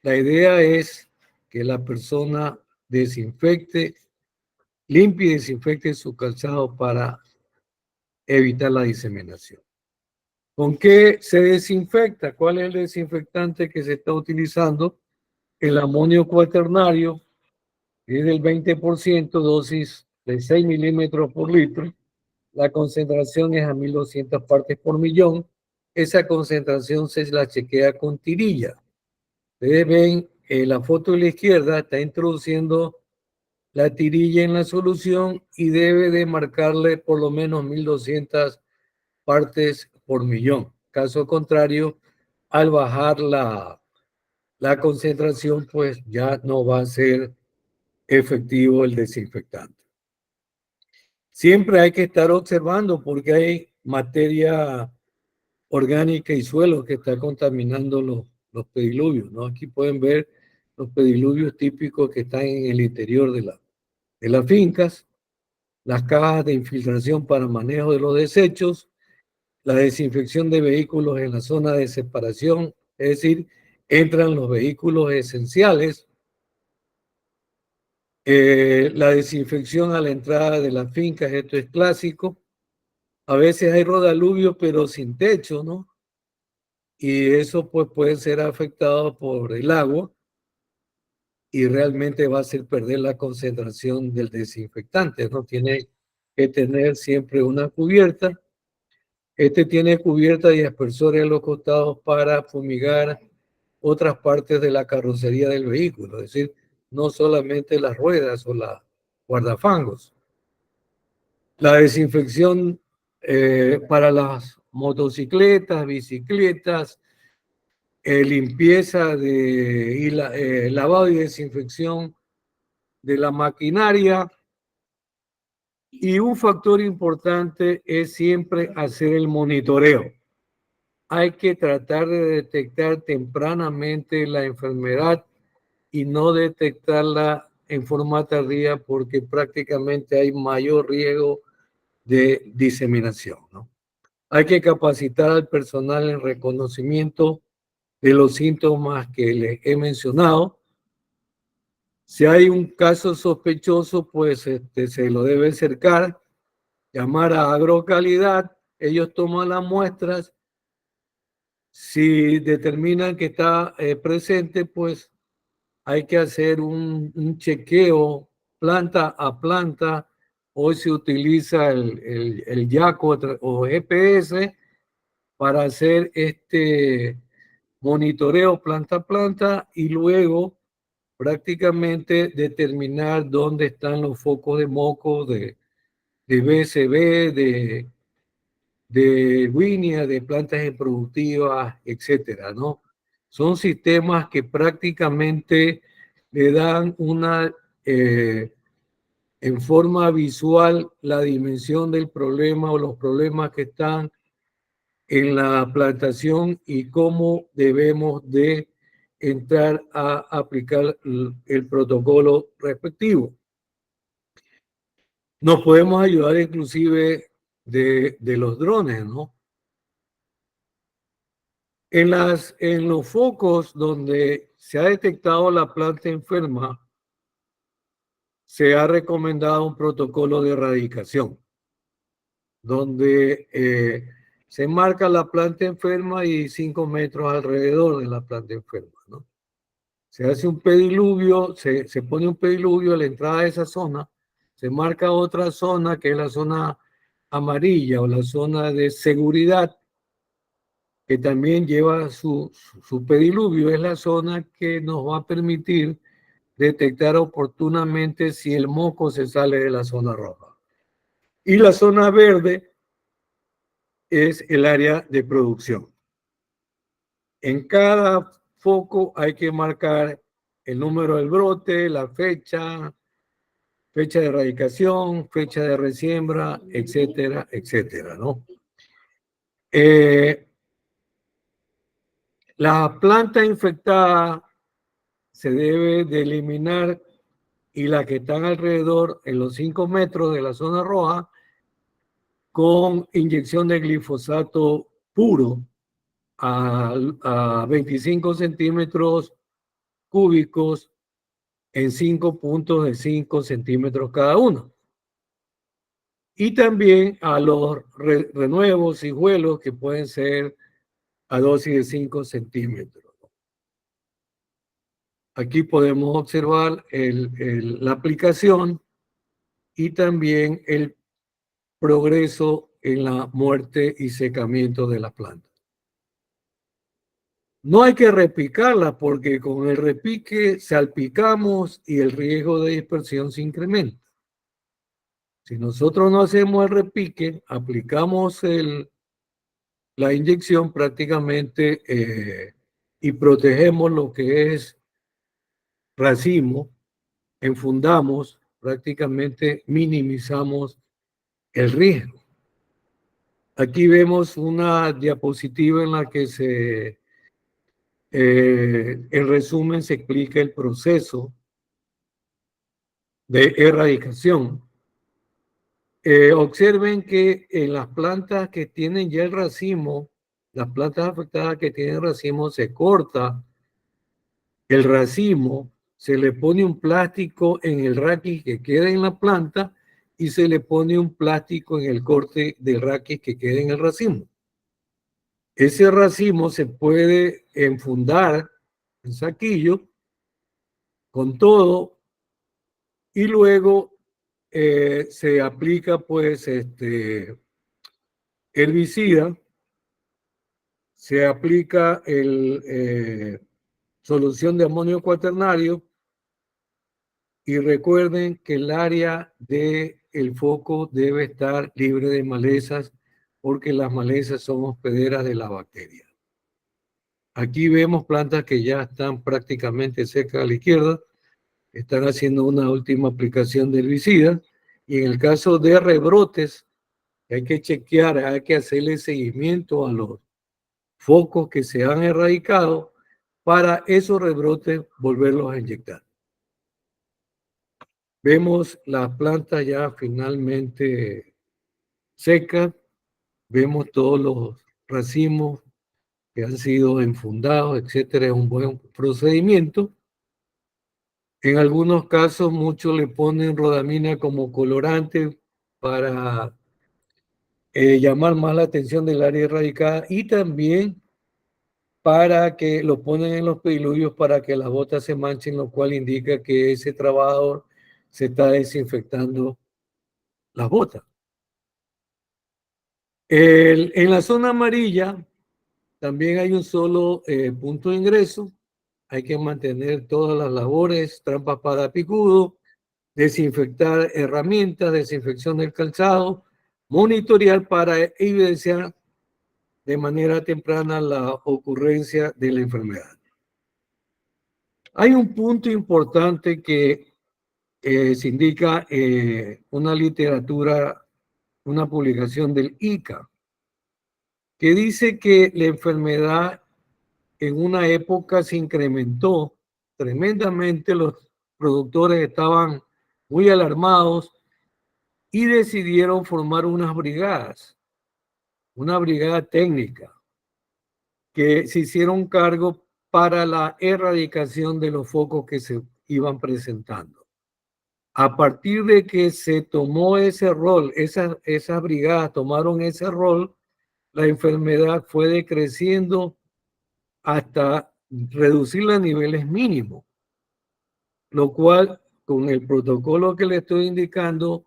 La idea es que la persona desinfecte, limpie y desinfecte su calzado para evitar la diseminación. ¿Con qué se desinfecta? ¿Cuál es el desinfectante que se está utilizando? El amonio cuaternario, que es del 20%, dosis de 6 milímetros por litro. La concentración es a 1200 partes por millón. Esa concentración se la chequea con tirilla. Ustedes ven, la foto de la izquierda está introduciendo la tirilla en la solución y debe de marcarle por lo menos 1200 partes por millón. Caso contrario, al bajar la concentración, pues ya no va a ser efectivo el desinfectante. Siempre hay que estar observando porque hay materia orgánica y suelo que está contaminando los pediluvios, ¿no? Aquí pueden ver los pediluvios típicos que están en el interior de las fincas, las cajas de infiltración para manejo de los desechos, la desinfección de vehículos en la zona de separación, es decir, entran los vehículos esenciales, la desinfección a la entrada de las fincas, esto es clásico. A veces hay rodaluvio, pero sin techo, ¿no? Y eso pues puede ser afectado por el agua y realmente va a hacer perder la concentración del desinfectante, ¿no? Tiene que tener siempre una cubierta. Este tiene cubierta y aspersores a los costados para fumigar otras partes de la carrocería del vehículo, es decir, no solamente las ruedas o los guardafangos. La desinfección para las motocicletas, bicicletas, limpieza y lavado y desinfección de la maquinaria. Y un factor importante es siempre hacer el monitoreo. Hay que tratar de detectar tempranamente la enfermedad y no detectarla en forma tardía porque prácticamente hay mayor riesgo de diseminación, ¿no? Hay que capacitar al personal en reconocimiento de los síntomas que les he mencionado. Si hay un caso sospechoso, pues se lo debe cercar, llamar a Agrocalidad, ellos toman las muestras. Si determinan que está presente, pues hay que hacer un chequeo planta a planta. Hoy se utiliza el YACO o GPS para hacer este monitoreo planta a planta y luego prácticamente determinar dónde están los focos de moco de BSB, de Winia, de plantas improductivas, etcétera, ¿no? Son sistemas que prácticamente le dan en forma visual la dimensión del problema o los problemas que están en la plantación y cómo debemos de entrar a aplicar el protocolo respectivo. Nos podemos ayudar inclusive de los drones, ¿no? En los focos donde se ha detectado la planta enferma, se ha recomendado un protocolo de erradicación, donde se marca la planta enferma y 5 metros alrededor de la planta enferma, ¿no? Se hace un pediluvio, se pone un pediluvio a la entrada de esa zona, se marca otra zona que es la zona amarilla o la zona de seguridad, que también lleva su pediluvio, es la zona que nos va a permitir detectar oportunamente si el moco se sale de la zona roja. Y la zona verde es el área de producción. En cada foco hay que marcar el número del brote, la fecha de erradicación, fecha de resiembra, etcétera, etcétera, ¿no? La planta infectada se debe de eliminar y las que están alrededor en los 5 metros de la zona roja con inyección de glifosato puro a 25 centímetros cúbicos en 5 puntos de 5 centímetros cada uno. Y también a los renuevos y hijuelos que pueden ser a dosis de 5 centímetros. Aquí podemos observar la aplicación y también el progreso en la muerte y secamiento de la planta. No hay que repicarla porque con el repique salpicamos y el riesgo de dispersión se incrementa. Si nosotros no hacemos el repique, aplicamos la inyección prácticamente y protegemos lo que es racimo, enfundamos, prácticamente minimizamos el riesgo. Aquí vemos una diapositiva en la que en resumen se explica el proceso de erradicación. Observen que en las plantas que tienen ya el racimo, las plantas afectadas que tienen racimo, se corta el racimo, se le pone un plástico en el raquis que queda en la planta y se le pone un plástico en el corte del raquis que queda en el racimo. Ese racimo se puede enfundar en saquillo con todo y luego se aplica pues herbicida, se aplica solución de amonio cuaternario y recuerden que el área del foco debe estar libre de malezas porque las malezas son hospederas de la bacteria. Aquí vemos plantas que ya están prácticamente secas a la izquierda, están haciendo una última aplicación de herbicida y en el caso de rebrotes hay que chequear, hay que hacerle seguimiento a los focos que se han erradicado para esos rebrotes volverlos a inyectar. Vemos las plantas ya finalmente secas, vemos todos los racimos que han sido enfundados, etcétera. Es un buen procedimiento. En algunos casos, muchos le ponen rodamina como colorante para llamar más la atención del área erradicada y también para que lo ponen en los pediluvios para que las botas se manchen, lo cual indica que ese trabajador se está desinfectando las botas. En la zona amarilla también hay un solo punto de ingreso. Hay que mantener todas las labores, trampas para picudo, desinfectar herramientas, desinfección del calzado, monitorear para evidenciar de manera temprana la ocurrencia de la enfermedad. Hay un punto importante que se indica una literatura, una publicación del ICA, que dice que la enfermedad en una época se incrementó tremendamente, los productores estaban muy alarmados y decidieron formar unas brigadas, una brigada técnica, que se hicieron cargo para la erradicación de los focos que se iban presentando. A partir de que se tomó ese rol, esas brigadas tomaron ese rol, la enfermedad fue decreciendo hasta reducirla a niveles mínimos, lo cual con el protocolo que le estoy indicando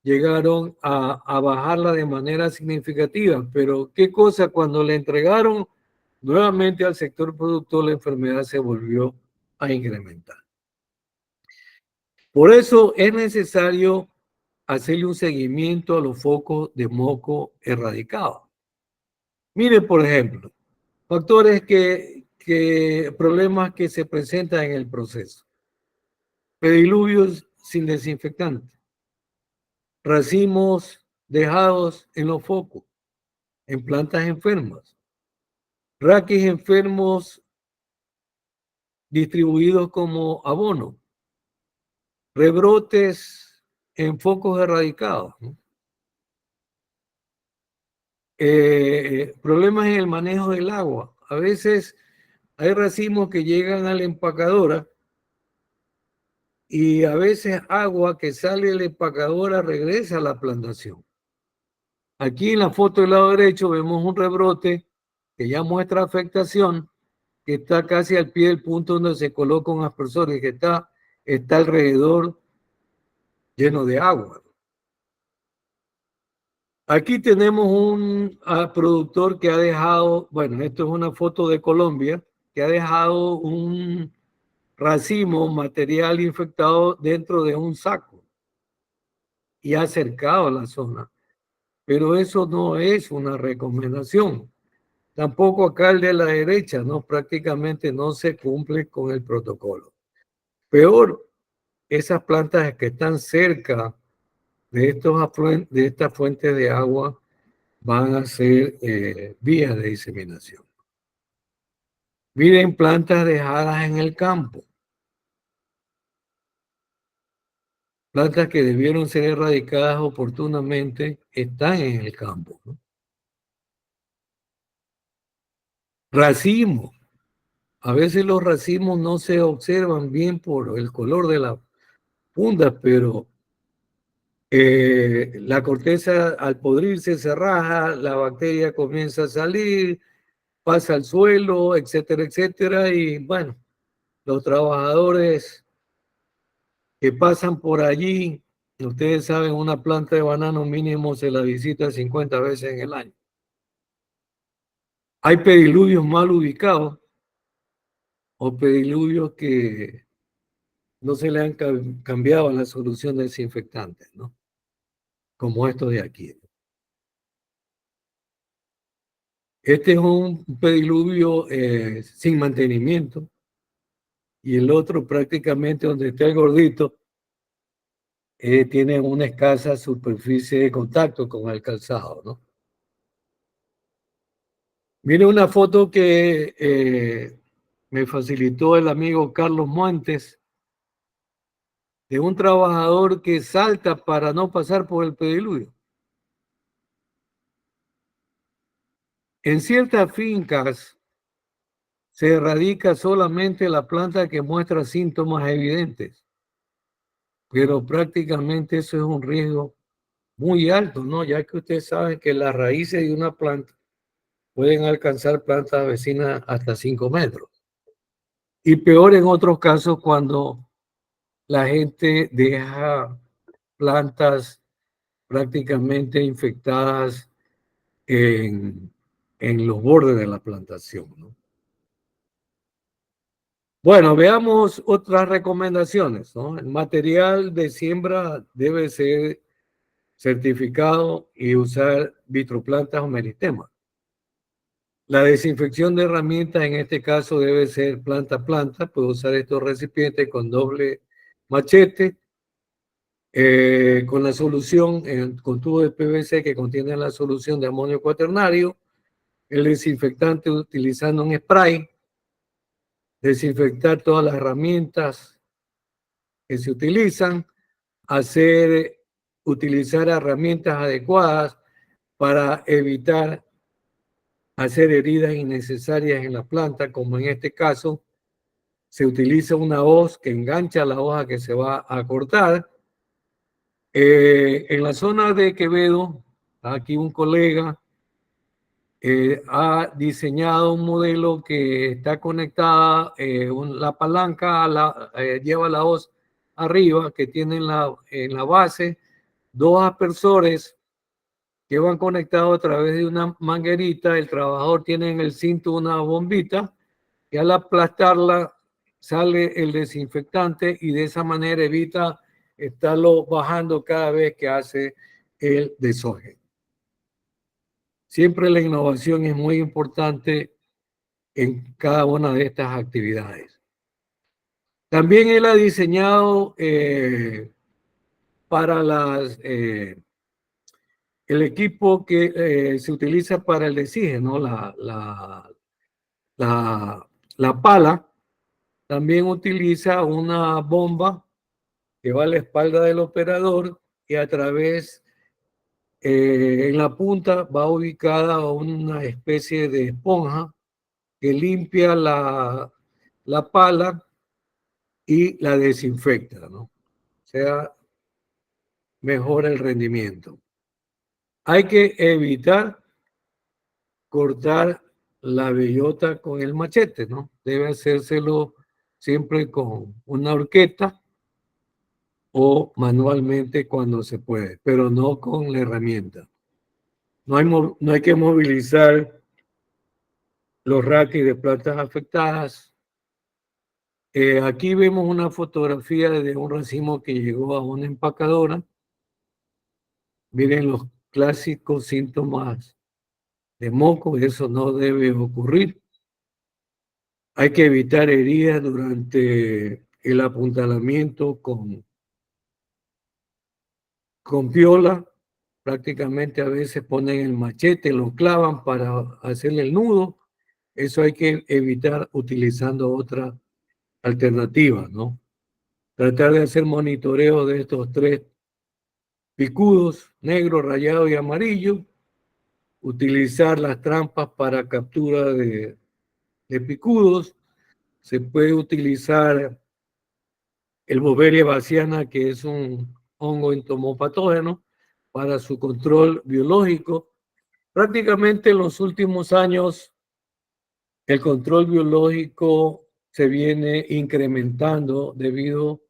llegaron a bajarla de manera significativa. Pero qué cosa, cuando le entregaron nuevamente al sector productor, la enfermedad se volvió a incrementar. Por eso es necesario hacerle un seguimiento a los focos de moco erradicados. Mire, por ejemplo, factores problemas que se presentan en el proceso. Pediluvios sin desinfectante. Racimos dejados en los focos, en plantas enfermas. Raquis enfermos distribuidos como abono. Rebrotes en focos erradicados. Problemas en el manejo del agua. A veces hay racimos que llegan a la empacadora y a veces agua que sale de la empacadora regresa a la plantación. Aquí en la foto del lado derecho vemos un rebrote que ya muestra afectación, que está casi al pie del punto donde se coloca un aspersor y que está alrededor lleno de agua. Aquí tenemos un productor que ha dejado, bueno, esto es una foto de Colombia, que ha dejado un racimo, material infectado dentro de un saco y ha cercado la zona. Pero eso no es una recomendación. Tampoco acá el de la derecha, ¿no? Prácticamente no se cumple con el protocolo. Peor, esas plantas que están cerca de estas fuentes de agua van a ser vías de diseminación. Miren, plantas dejadas en el campo. plantas que debieron ser erradicadas oportunamente están en el campo, ¿no? Racimo. A veces los racimos no se observan bien por el color de la punta, pero la corteza al podrirse se raja, la bacteria comienza a salir, pasa al suelo, etcétera, etcétera, y bueno, los trabajadores que pasan por allí, ustedes saben, una planta de banano mínimo se la visita 50 veces en el año. Hay pediluvios mal ubicados o pediluvios que no se le han cambiado la solución desinfectante, ¿no? Como estos de aquí. Este es un pediluvio sin mantenimiento y el otro prácticamente donde está el gordito tiene una escasa superficie de contacto con el calzado, ¿no? Mire una foto que me facilitó el amigo Carlos Montes de un trabajador que salta para no pasar por el pediluvio. En ciertas fincas se erradica solamente la planta que muestra síntomas evidentes, pero prácticamente eso es un riesgo muy alto, ¿no? Ya que ustedes saben que las raíces de una planta pueden alcanzar plantas vecinas hasta 5 metros. Y peor en otros casos cuando la gente deja plantas prácticamente infectadas en los bordes de la plantación, ¿no? Bueno, veamos otras recomendaciones, ¿no? El material de siembra debe ser certificado y usar vitroplantas o meristemas. La desinfección de herramientas en este caso debe ser planta a planta. Puedo usar estos recipientes con doble machete, con la solución, con tubo de PVC que contiene la solución de amonio cuaternario, el desinfectante utilizando un spray, desinfectar todas las herramientas que se utilizan, utilizar herramientas adecuadas para evitar hacer heridas innecesarias en la planta, como en este caso se utiliza una hoz que engancha la hoja que se va a cortar. En la zona de Quevedo, aquí un colega ha diseñado un modelo que está conectada, la palanca lleva la hoz arriba, que tiene en la base 2 aspersores que van conectados a través de una manguerita. El trabajador tiene en el cinto una bombita y al aplastarla sale el desinfectante y de esa manera evita estarlo bajando cada vez que hace el desoje. Siempre la innovación es muy importante en cada una de estas actividades. También él ha diseñado para el equipo que se utiliza para el desije, ¿no? La pala también utiliza una bomba que va a la espalda del operador y a través, en la punta va ubicada una especie de esponja que limpia la pala y la desinfecta, ¿no? O sea, mejora el rendimiento. Hay que evitar cortar la bellota con el machete, ¿no? Debe hacérselo siempre con una horqueta o manualmente cuando se puede, pero no con la herramienta. No hay que movilizar los raquis de plantas afectadas. Aquí vemos una fotografía de un racimo que llegó a una empacadora. Miren los clásicos síntomas de moco, eso no debe ocurrir. Hay que evitar heridas durante el apuntalamiento con piola. Prácticamente a veces ponen el machete, lo clavan para hacerle el nudo. Eso hay que evitar utilizando otra alternativa, ¿no? tratar de hacer monitoreo de estos 3 picudos, negro, rayado y amarillo, utilizar las trampas para captura de picudos, se puede utilizar el Boveria bassiana, que es un hongo entomopatógeno, para su control biológico. Prácticamente en los últimos años el control biológico se viene incrementando debido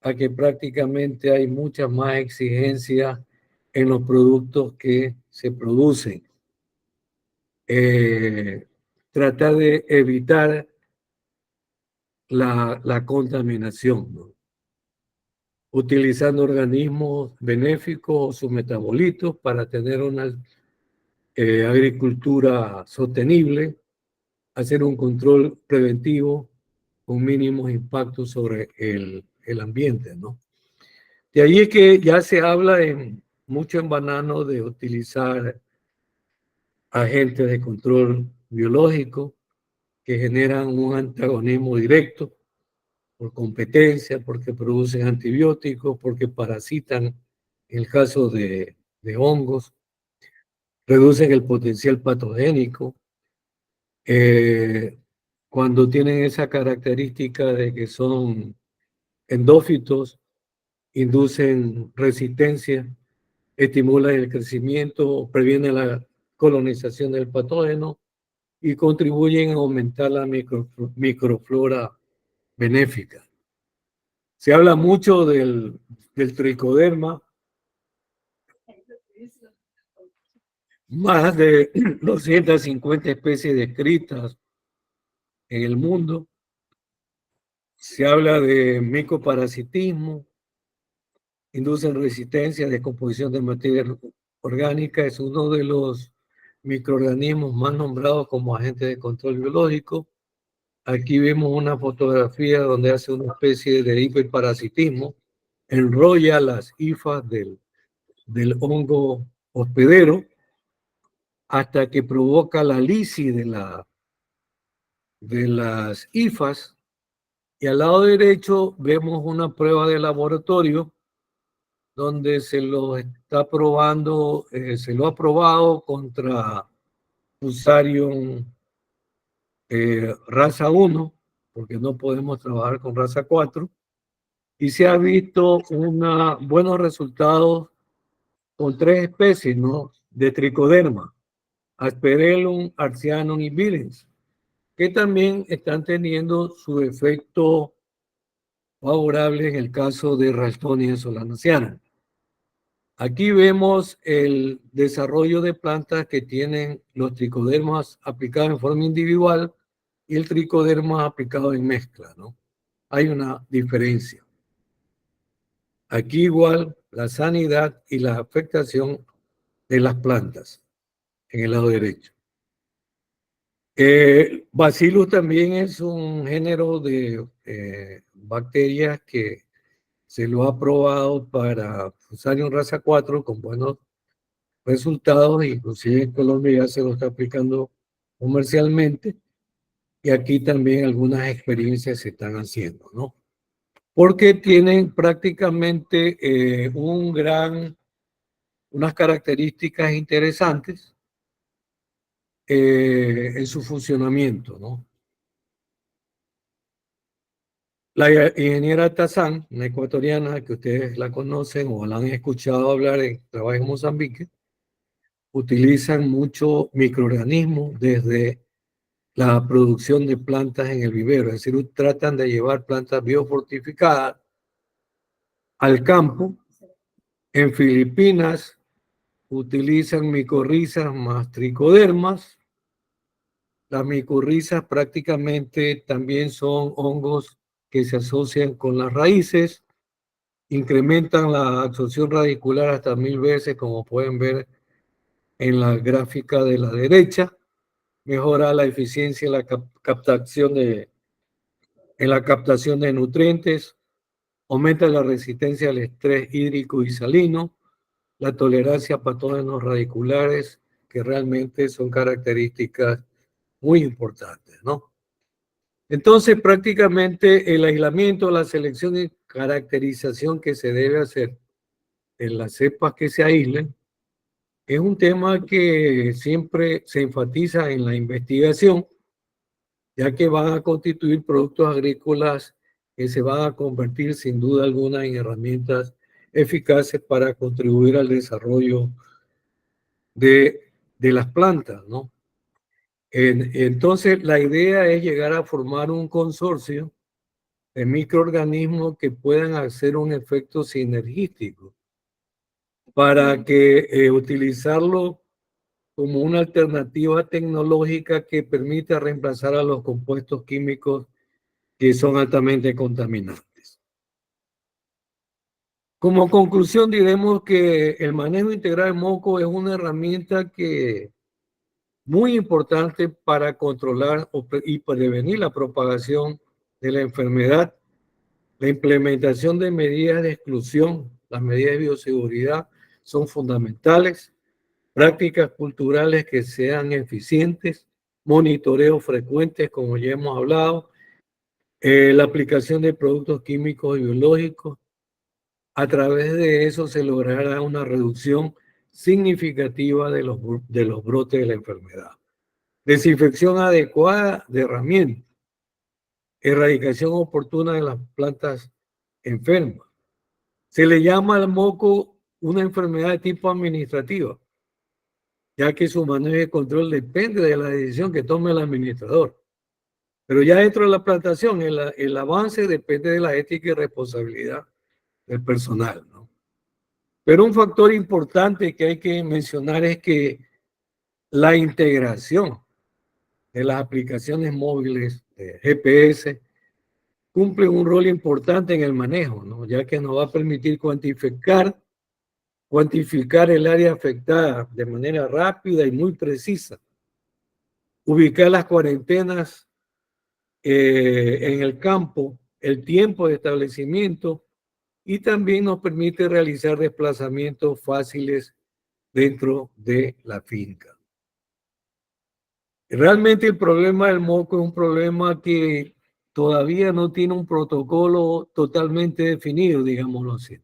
a que prácticamente hay muchas más exigencias en los productos que se producen. Tratar de evitar la contaminación, ¿no? Utilizando organismos benéficos o sus metabolitos para tener una agricultura sostenible, hacer un control preventivo con mínimos impactos sobre el ambiente, ¿no? De ahí es que ya se habla mucho en banano de utilizar agentes de control biológico que generan un antagonismo directo por competencia, porque producen antibióticos, porque parasitan, en el caso de hongos, reducen el potencial patogénico. Cuando tienen esa característica de que son endófitos, inducen resistencia, estimulan el crecimiento, previenen la colonización del patógeno y contribuyen a aumentar la microflora benéfica. Se habla mucho del tricoderma, más de 250 especies descritas en el mundo. Se habla de micoparasitismo, inducen resistencia, descomposición de materia orgánica, es uno de los microorganismos más nombrados como agente de control biológico. Aquí vemos una fotografía donde hace una especie de hiperparasitismo, enrolla las hifas del hongo hospedero hasta que provoca la lisis de las hifas, y al lado derecho vemos una prueba de laboratorio donde se lo está probando, se lo ha probado contra Fusarium raza 1, porque no podemos trabajar con raza 4, y se ha visto buenos resultados con 3 especies, ¿no?, de tricoderma, Asperellum, Arcianum y Billings, que también están teniendo su efecto favorable en el caso de Ralstonia solanaceana. Aquí vemos el desarrollo de plantas que tienen los tricodermas aplicados en forma individual y el tricoderma aplicado en mezcla, ¿no? Hay una diferencia. Aquí igual la sanidad y la afectación de las plantas en el lado derecho. Bacillus también es un género de bacterias que se lo ha probado para Fusarium raza 4 con buenos resultados, inclusive en Colombia ya se lo está aplicando comercialmente, y aquí también algunas experiencias se están haciendo, ¿no? Porque tienen prácticamente unas características interesantes en su funcionamiento, ¿no? La ingeniera Tazán, una ecuatoriana que ustedes la conocen o la han escuchado hablar en trabajo en Mozambique, utilizan mucho microorganismos desde la producción de plantas en el vivero, es decir, tratan de llevar plantas biofortificadas al campo. En Filipinas utilizan micorrizas más tricodermas. Las micorrizas prácticamente también son hongos que se asocian con las raíces, incrementan la absorción radicular hasta 1000 veces, como pueden ver en la gráfica de la derecha. Mejora la eficiencia en la captación de nutrientes, aumenta la resistencia al estrés hídrico y salino, la tolerancia a patógenos radiculares, que realmente son características muy importantes, ¿no? Entonces, prácticamente el aislamiento, la selección y caracterización que se debe hacer en las cepas que se aíslen es un tema que siempre se enfatiza en la investigación, ya que van a constituir productos agrícolas que se van a convertir sin duda alguna en herramientas eficaces para contribuir al desarrollo de las plantas, ¿no? Entonces, la idea es llegar a formar un consorcio de microorganismos que puedan hacer un efecto sinergístico para que utilizarlo como una alternativa tecnológica que permita reemplazar a los compuestos químicos que son altamente contaminantes. Como conclusión, diremos que el manejo integral de moco es una herramienta que muy importante para controlar y prevenir la propagación de la enfermedad. La implementación de medidas de exclusión, las medidas de bioseguridad son fundamentales, prácticas culturales que sean eficientes, monitoreos frecuentes, como ya hemos hablado, la aplicación de productos químicos y biológicos. A través de eso se logrará una reducción significativa de los brotes de la enfermedad. Desinfección adecuada de herramientas, erradicación oportuna de las plantas enfermas. Se le llama al moco una enfermedad de tipo administrativa, ya que su manejo y control depende de la decisión que tome el administrador. Pero ya dentro de la plantación, el avance depende de la ética y responsabilidad del personal, ¿no? Pero un factor importante que hay que mencionar es que la integración de las aplicaciones móviles de GPS cumple un rol importante en el manejo, ¿no? Ya que nos va a permitir cuantificar el área afectada de manera rápida y muy precisa, ubicar las cuarentenas en el campo, el tiempo de establecimiento, y también nos permite realizar desplazamientos fáciles dentro de la finca. Realmente el problema del moco es un problema que todavía no tiene un protocolo totalmente definido, digámoslo así.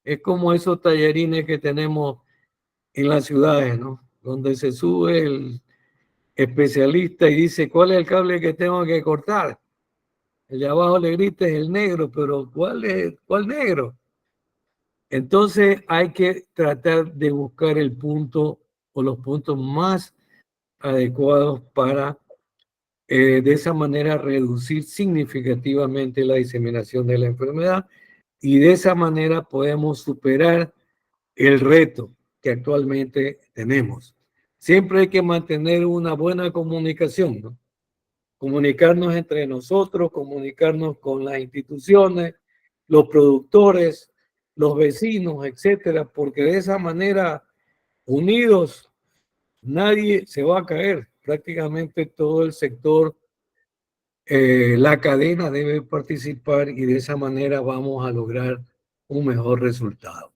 Es como esos tallarines que tenemos en las ciudades, ¿no? Donde se sube el especialista y dice, ¿cuál es el cable que tengo que cortar? El de abajo le grita es el negro, pero ¿cuál negro? Entonces hay que tratar de buscar el punto o los puntos más adecuados para de esa manera reducir significativamente la diseminación de la enfermedad, y de esa manera podemos superar el reto que actualmente tenemos. Siempre hay que mantener una buena comunicación, ¿no? Comunicarnos entre nosotros, comunicarnos con las instituciones, los productores, los vecinos, etcétera, porque de esa manera, unidos, nadie se va a caer. Prácticamente todo el sector, la cadena debe participar, y de esa manera vamos a lograr un mejor resultado.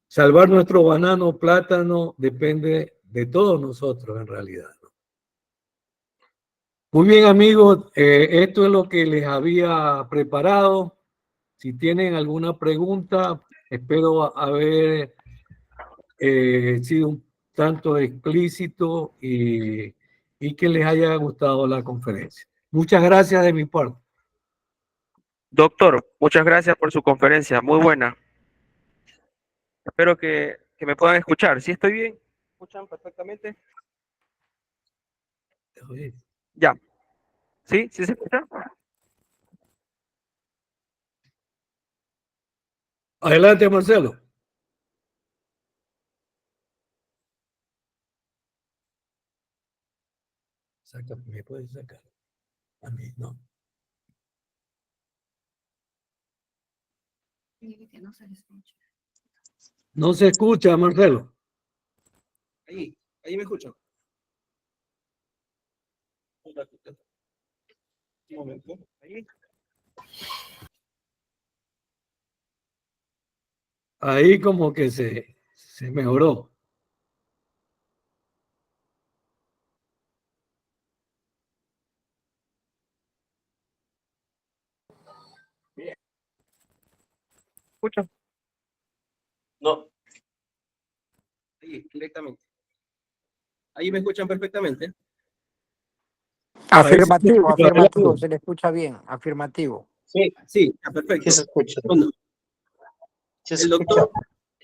Salvar nuestro banano, plátano, depende de todos nosotros en realidad. Muy bien, amigos, esto es lo que les había preparado. Si tienen alguna pregunta, espero haber sido un tanto explícito y que les haya gustado la conferencia. Muchas gracias de mi parte. Doctor, muchas gracias por su conferencia, muy buena. Espero que me puedan escuchar. ¿Sí estoy bien? ¿Me escuchan perfectamente? Ya. ¿Sí? ¿Sí se escucha? Adelante, Marcelo. ¿Me puedes sacar? A mí, no. No se escucha, Marcelo. Ahí me escuchan. Un momento. Ahí. Ahí como que se mejoró. escuchan? No. Ahí, directamente. Ahí me escuchan perfectamente. Afirmativo, Parece- afirmativo, se le escucha bien, afirmativo. Sí, sí, perfecto. Sí se escucha. Bueno, Sí se el escucha. doctor,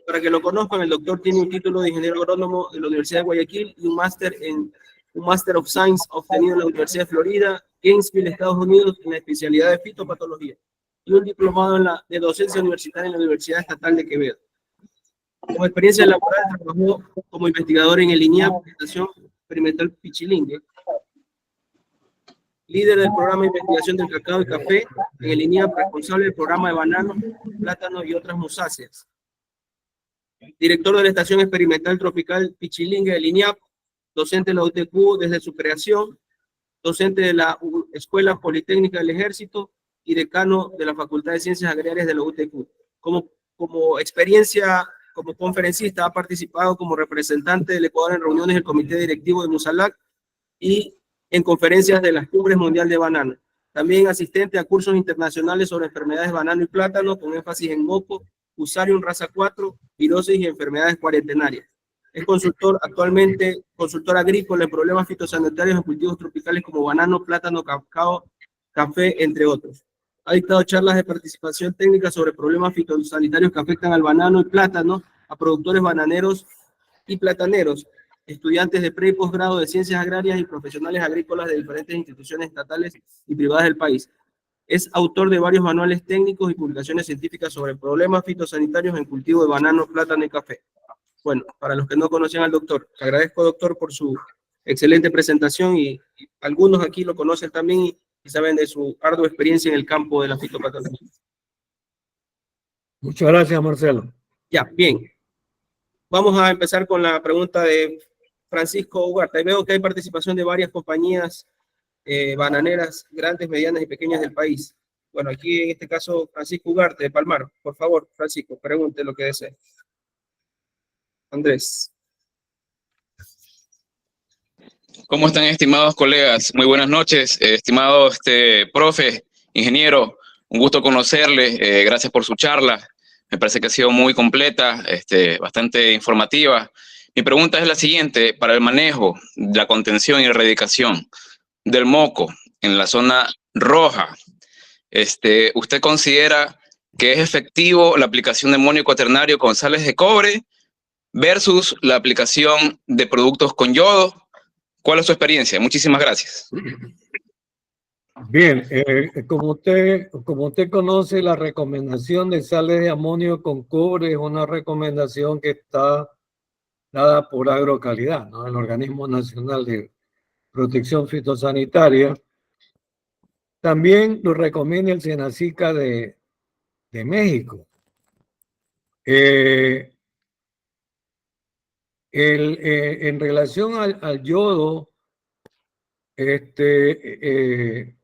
para que lo conozcan, el doctor tiene un título de ingeniero agrónomo de la Universidad de Guayaquil y un Master of Science obtenido en la Universidad de Florida, Gainesville, Estados Unidos, en la especialidad de fitopatología, y un diplomado de docencia universitaria en la Universidad Estatal de Quevedo. Como experiencia laboral, trabajó como investigador en el INIAP, Estación Experimental Pichilingue, líder del programa de investigación del cacao y café en el INIAP, responsable del programa de banano, plátano y otras musáceas. Director de la Estación Experimental Tropical Pichilingue del INIAP, docente de la UTQ desde su creación, docente de la Escuela Politécnica del Ejército y decano de la Facultad de Ciencias Agrarias de la UTQ. Como experiencia como conferencista, ha participado como representante del Ecuador en reuniones del Comité Directivo de Musalac y en conferencias de las Cumbres Mundial de Banano. También asistente a cursos internacionales sobre enfermedades de banano y plátano, con énfasis en moco, Fusarium raza 4, virosis y enfermedades cuarentenarias. Es actualmente consultor agrícola en problemas fitosanitarios en cultivos tropicales como banano, plátano, cacao, café, entre otros. Ha dictado charlas de participación técnica sobre problemas fitosanitarios que afectan al banano y plátano, a productores bananeros y plataneros, estudiantes de pre y posgrado de ciencias agrarias y profesionales agrícolas de diferentes instituciones estatales y privadas del país. Es autor de varios manuales técnicos y publicaciones científicas sobre problemas fitosanitarios en cultivo de banano, plátano y café. Bueno, para los que no conocían al doctor, agradezco, doctor, por su excelente presentación y algunos aquí lo conocen también y saben de su ardua experiencia en el campo de la fitopatología. Muchas gracias, Marcelo. Ya, bien. Vamos a empezar con la pregunta de Francisco Ugarte. Ahí veo que hay participación de varias compañías bananeras grandes, medianas y pequeñas del país. Bueno, aquí en este caso, Francisco Ugarte de Palmar. Por favor, Francisco, pregunte lo que desee. Andrés. ¿Cómo están, estimados colegas? Muy buenas noches, estimado profe, ingeniero, un gusto conocerle, gracias por su charla, me parece que ha sido muy completa, bastante informativa. Mi pregunta es la siguiente: para el manejo, la contención y erradicación del moco en la zona roja, ¿usted considera que es efectivo la aplicación de amonio cuaternario con sales de cobre versus la aplicación de productos con yodo? ¿Cuál es su experiencia? Muchísimas gracias. Bien, como usted conoce, la recomendación de sales de amonio con cobre es una recomendación que está dada por Agrocalidad, ¿no? El Organismo Nacional de Protección Fitosanitaria. También lo recomienda el Senacica de México. En relación al yodo,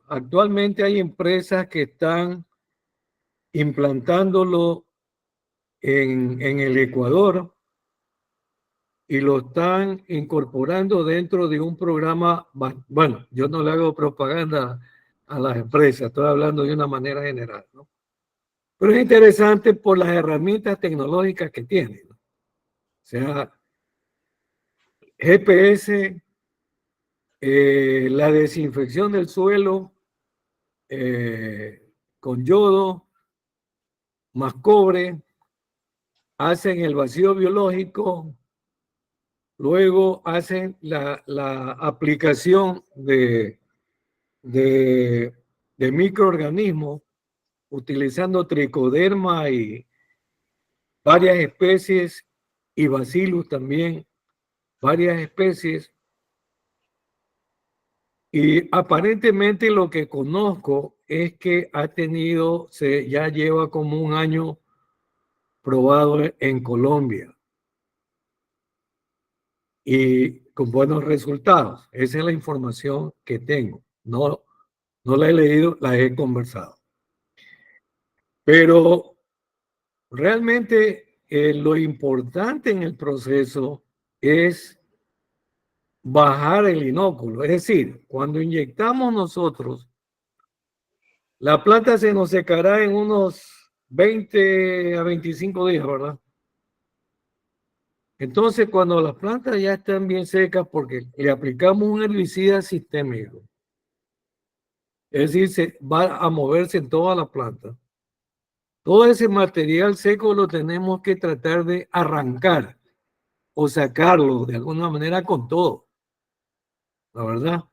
actualmente hay empresas que están implantándolo en el Ecuador y lo están incorporando dentro de un programa. Bueno, yo no le hago propaganda a las empresas, estoy hablando de una manera general, ¿no? Pero es interesante por las herramientas tecnológicas que tiene, ¿no? O sea, GPS, la desinfección del suelo con yodo, más cobre, hacen el vacío biológico, luego hacen la aplicación de microorganismos utilizando tricoderma y varias especies y bacillus también, varias especies. Y aparentemente lo que conozco es que ya lleva como un año probado en Colombia y con buenos resultados. Esa es la información que tengo. No la he leído, la he conversado. Pero realmente lo importante en el proceso es bajar el inóculo. Es decir, cuando inyectamos nosotros, la planta se nos secará en unos 20 a 25 días, ¿verdad? Entonces, cuando las plantas ya están bien secas, porque le aplicamos un herbicida sistémico, es decir, se va a moverse en toda la planta. Todo ese material seco lo tenemos que tratar de arrancar o sacarlo de alguna manera con todo, la verdad.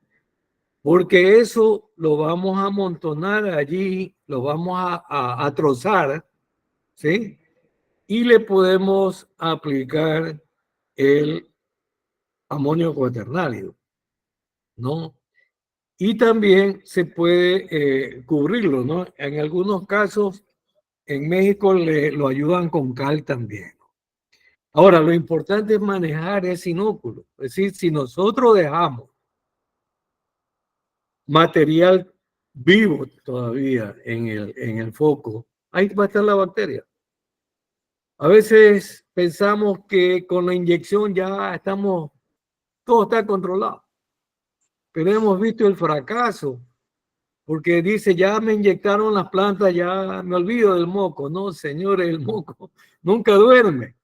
Porque eso lo vamos a amontonar allí, lo vamos a trozar, ¿sí? Y le podemos aplicar el amonio cuaternario, ¿no? Y también se puede cubrirlo, ¿no? En algunos casos, en México lo ayudan con cal también. Ahora, lo importante es manejar ese inóculo. Es decir, si nosotros dejamos material vivo todavía en el foco, ahí va a estar la bacteria. A veces pensamos que con la inyección ya todo está controlado, pero hemos visto el fracaso, porque dice, ya me inyectaron las plantas, ya me olvido del moco. No, señores, el moco nunca duerme.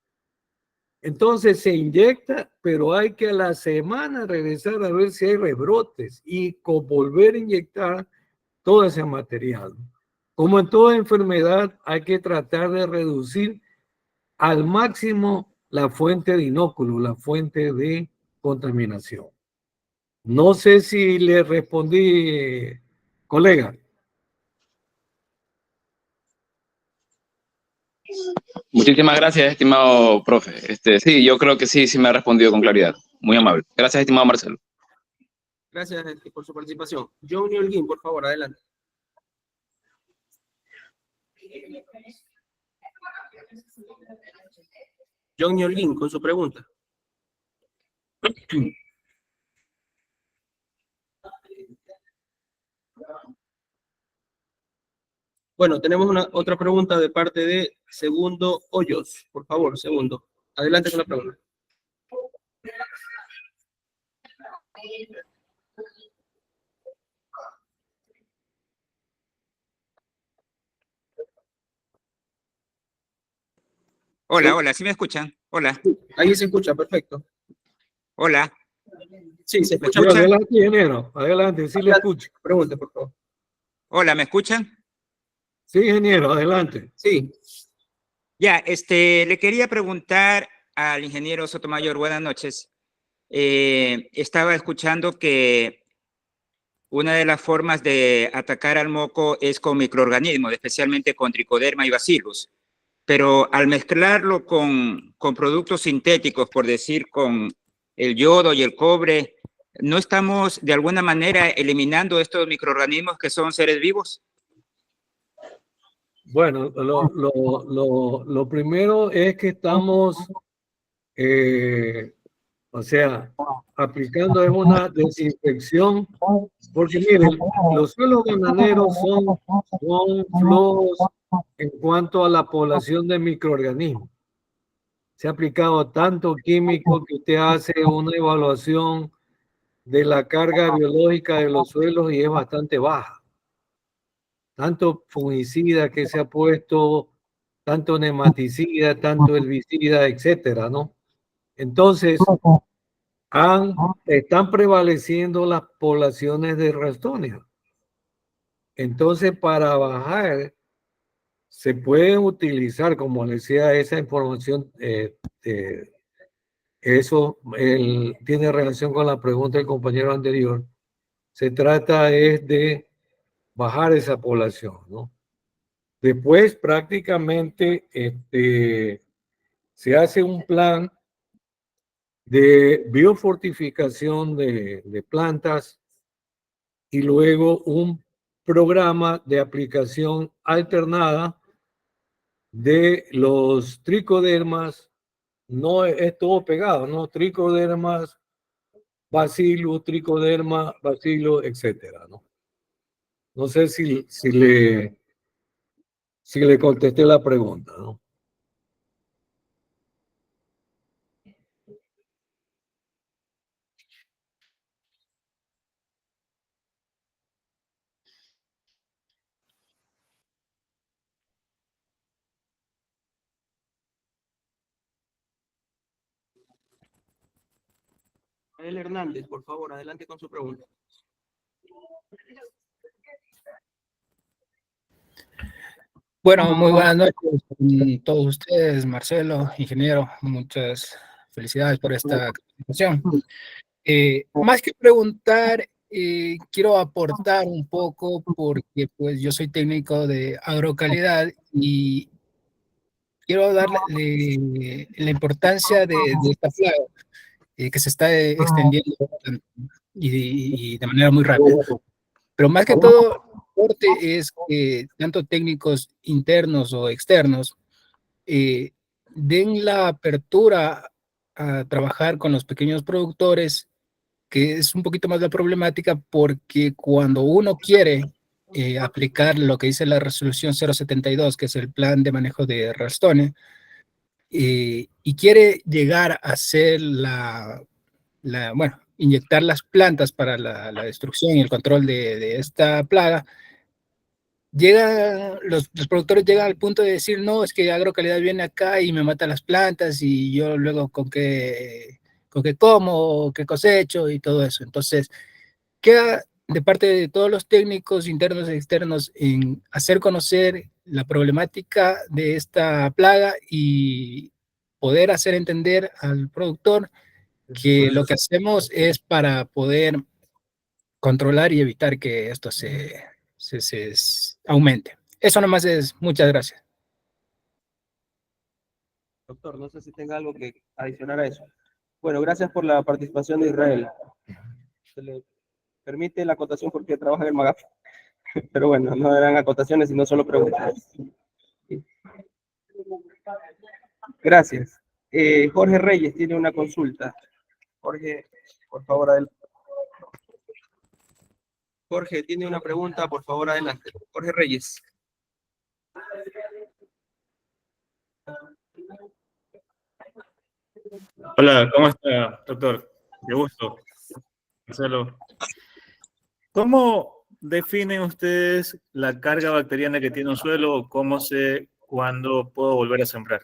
Entonces se inyecta, pero hay que a la semana regresar a ver si hay rebrotes y volver a inyectar todo ese material. Como en toda enfermedad, hay que tratar de reducir al máximo la fuente de inóculo, la fuente de contaminación. No sé si le respondí, colega. Muchísimas gracias, estimado profe. Sí, yo creo que sí, sí me ha respondido con claridad. Muy amable. Gracias, estimado Marcelo. Gracias por su participación. Johnny Holguín, por favor, adelante. Johnny Holguín, con su pregunta. Bueno, tenemos otra pregunta de parte de Segundo Hoyos. Por favor, Segundo. Adelante con la pregunta. Hola, hola, ¿sí me escuchan? Hola, Ahí se escucha, perfecto. hola. Sí, se ¿Me escucha. Sí, escuchan? adelante, ingeniero. Adelante, sí le escucho. Pregunte, por favor. Hola, ¿me escuchan? Sí, ingeniero, adelante. Sí. Ya, le quería preguntar al ingeniero Sotomayor, buenas noches. Estaba escuchando que una de las formas de atacar al moco es con microorganismos, especialmente con tricoderma y bacillus. Pero al mezclarlo con productos sintéticos, por decir, con el yodo y el cobre, ¿no estamos de alguna manera eliminando estos microorganismos que son seres vivos? Bueno, lo primero es que estamos, o sea, aplicando es una desinfección, porque miren, los suelos bananeros son flojos en cuanto a la población de microorganismos. Se ha aplicado tanto químico que usted hace una evaluación de la carga biológica de los suelos y es bastante baja. Tanto fungicida que se ha puesto, tanto nematicida, tanto herbicida, etcétera, ¿no? Entonces, están prevaleciendo las poblaciones de Ralstonia. Entonces, para bajar, se pueden utilizar, como les decía, esa información, eso tiene relación con la pregunta del compañero anterior. Se trata es de bajar esa población, ¿no? Después, prácticamente, se hace un plan de biofortificación de plantas y luego un programa de aplicación alternada de los tricodermas. No es todo pegado, ¿no? Tricodermas, bacillus, tricoderma, bacillus, etcétera, ¿no? No sé si le contesté la pregunta, ¿no? Rafael Hernández, por favor, adelante con su pregunta. Bueno, muy buenas noches con todos ustedes, Marcelo, ingeniero, muchas felicidades por esta presentación. Más que preguntar, quiero aportar un poco porque pues yo soy técnico de agrocalidad y quiero darle la importancia de esta plaga que se está extendiendo y de manera muy rápida. Pero más que todo, el aporte es que tanto técnicos internos o externos den la apertura a trabajar con los pequeños productores, que es un poquito más la problemática, porque cuando uno quiere aplicar lo que dice la resolución 072, que es el plan de manejo de rastones, y quiere llegar a hacer bueno, inyectar las plantas para la destrucción y el control de esta plaga, los productores llegan al punto de decir, no, es que Agrocalidad viene acá y me mata las plantas y yo luego con qué como, qué cosecho y todo eso. Entonces, queda de parte de todos los técnicos internos y externos en hacer conocer la problemática de esta plaga y poder hacer entender al productor que lo que hacemos es para poder controlar y evitar que esto se aumente. Eso nomás es. Muchas gracias. Doctor, no sé si tenga algo que adicionar a eso. Bueno, gracias por la participación de Israel. Se le permite la acotación porque trabaja en el MAGAF. Pero bueno, no eran acotaciones, sino solo preguntas. Gracias. Jorge Reyes tiene una consulta. Jorge, por favor, adelante. Jorge tiene una pregunta, por favor, adelante. Jorge Reyes. Hola, ¿cómo está, doctor? Qué gusto. Marcelo. ¿Cómo definen ustedes la carga bacteriana que tiene un suelo o cómo sé cuándo puedo volver a sembrar?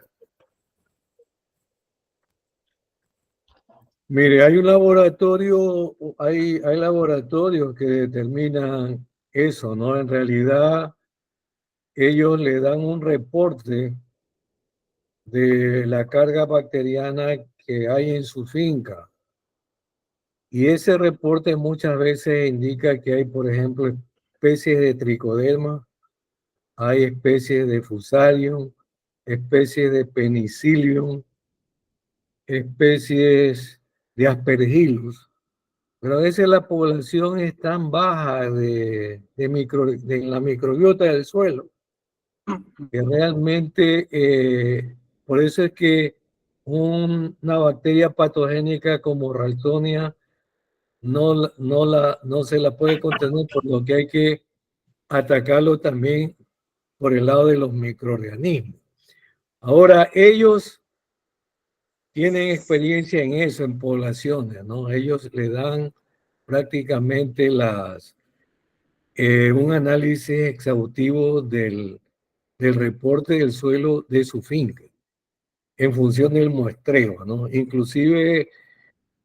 Mire, hay un laboratorio, hay laboratorios que determinan eso, ¿no? En realidad, ellos le dan un reporte de la carga bacteriana que hay en su finca. Y ese reporte muchas veces indica que hay, por ejemplo, especies de tricoderma, hay especies de fusarium, especies de penicillium, especies de aspergillus. Pero a veces la población es tan baja de la microbiota del suelo que realmente, por eso es que una bacteria patogénica como Ralstonia no se la puede contener, por lo que hay que atacarlo también por el lado de los microorganismos. Ahora, ellos tienen experiencia en eso, en poblaciones, ¿no? Ellos le dan prácticamente un análisis exhaustivo del reporte del suelo de su finca en función del muestreo, ¿no? Inclusive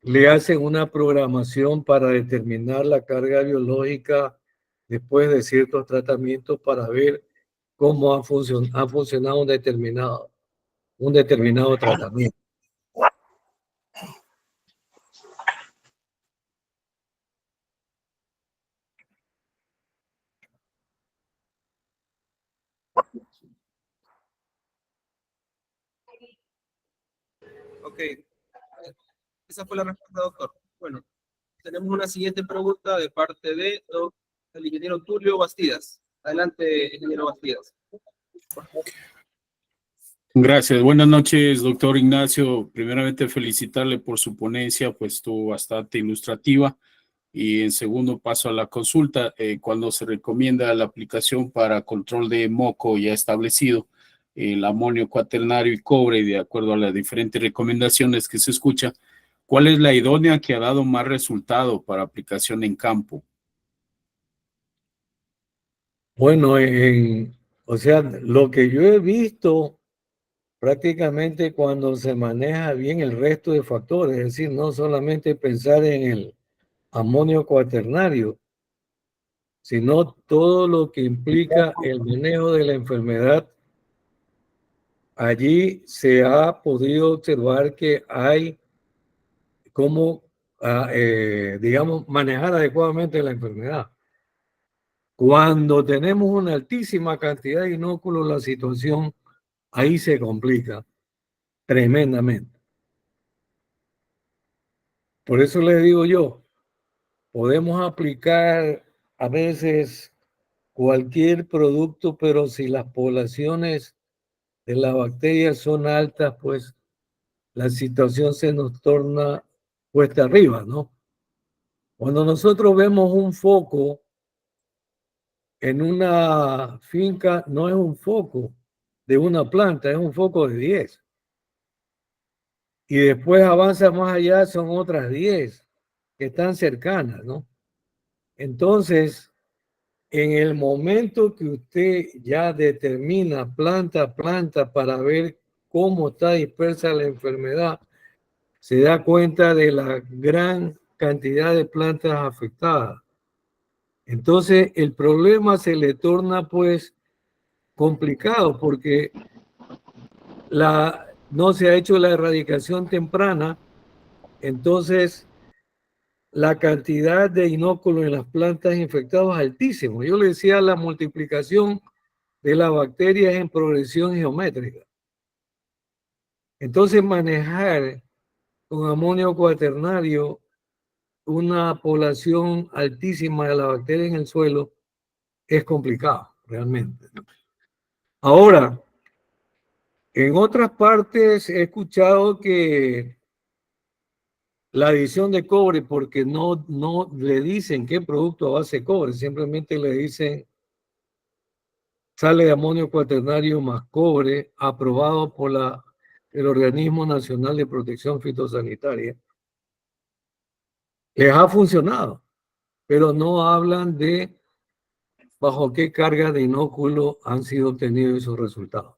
le hacen una programación para determinar la carga biológica después de ciertos tratamientos para ver cómo ha funcionado un determinado tratamiento. Ok. Esa fue la respuesta, doctor. Bueno, tenemos una siguiente pregunta de parte del ingeniero Tulio Bastidas. Adelante, ingeniero Bastidas. Gracias. Buenas noches, doctor Ignacio. Primeramente, felicitarle por su ponencia, pues estuvo bastante ilustrativa. Y en segundo paso a la consulta, cuando se recomienda la aplicación para control de moco ya establecido, el amonio cuaternario y cobre, de acuerdo a las diferentes recomendaciones que se escucha, ¿cuál es la idónea que ha dado más resultado para aplicación en campo? Bueno, o sea, lo que yo he visto prácticamente cuando se maneja bien el resto de factores, es decir, no solamente pensar en el amonio cuaternario, sino todo lo que implica el manejo de la enfermedad. Allí se ha podido observar que hay cómo, digamos, manejar adecuadamente la enfermedad. Cuando tenemos una altísima cantidad de inóculos, la situación ahí se complica tremendamente. Por eso les digo yo, podemos aplicar a veces cualquier producto, pero si las poblaciones de las bacterias son altas, pues la situación se nos torna cuesta arriba, ¿no? Cuando nosotros vemos un foco en una finca, no es un foco de una planta, es un foco de 10. Y después avanza más allá, son otras 10 que están cercanas, ¿no? Entonces, en el momento que usted ya determina planta a planta para ver cómo está dispersa la enfermedad, se da cuenta de la gran cantidad de plantas afectadas. Entonces, el problema se le torna pues complicado porque no se ha hecho la erradicación temprana, entonces la cantidad de inóculos en las plantas infectadas es altísimo. Yo le decía, la multiplicación de las bacterias en progresión geométrica. Entonces, manejar con amonio cuaternario una población altísima de la bacteria en el suelo es complicado, realmente. Ahora, en otras partes he escuchado que la adición de cobre, porque no le dicen qué producto a base de cobre, simplemente le dicen sale de amonio cuaternario más cobre, aprobado por el Organismo Nacional de Protección Fitosanitaria. Les ha funcionado, pero no hablan de bajo qué carga de inóculo han sido obtenidos esos resultados.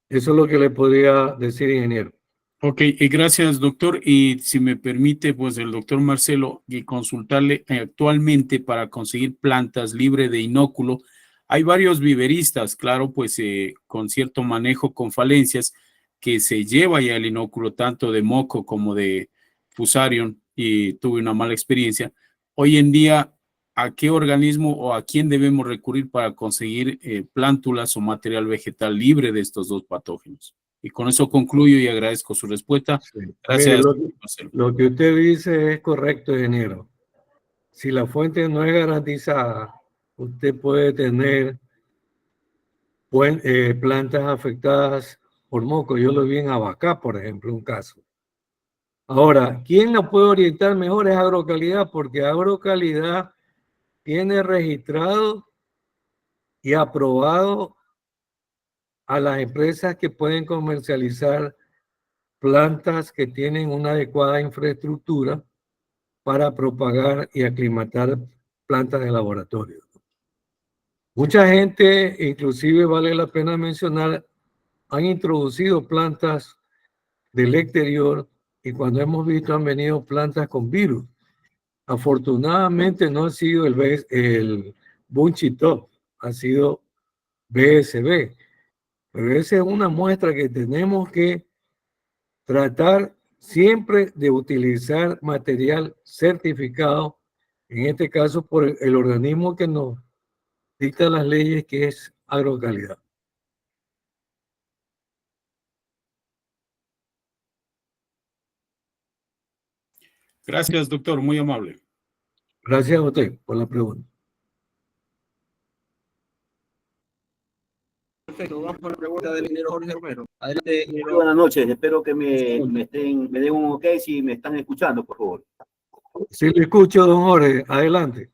Eso es lo que le podría decir, ingeniero. Ok, gracias, doctor. Y si me permite, pues el doctor Marcelo, y consultarle actualmente para conseguir plantas libres de inóculo. Hay varios viveristas, claro, pues con cierto manejo con falencias, que se lleva ya el inóculo tanto de moco como de fusarium, y tuve una mala experiencia. Hoy en día, ¿a qué organismo o a quién debemos recurrir para conseguir plántulas o material vegetal libre de estos dos patógenos? Y con eso concluyo y agradezco su respuesta. Sí. Gracias. Mire, lo que usted dice es correcto, ingeniero. Si la fuente no es garantizada, usted puede tener plantas afectadas por moco. Yo lo vi en Abacá, por ejemplo, un caso. Ahora, ¿quién la puede orientar mejor? Es Agrocalidad, porque Agrocalidad tiene registrado y aprobado a las empresas que pueden comercializar plantas que tienen una adecuada infraestructura para propagar y aclimatar plantas de laboratorio. Mucha gente, inclusive vale la pena mencionar, han introducido plantas del exterior y cuando hemos visto han venido plantas con virus. Afortunadamente no ha sido el Bunchy Top, ha sido BSB. Pero esa es una muestra que tenemos que tratar siempre de utilizar material certificado, en este caso por el organismo que nos dicta las leyes, que es Agrocalidad. Gracias, doctor. Muy amable. Gracias a usted por la pregunta. Perfecto, vamos con la pregunta del ingeniero Jorge Romero. Adelante, ingeniero. Muy buenas noches, espero que me den un ok si me están escuchando, por favor. Sí, le escucho, don Jorge, adelante.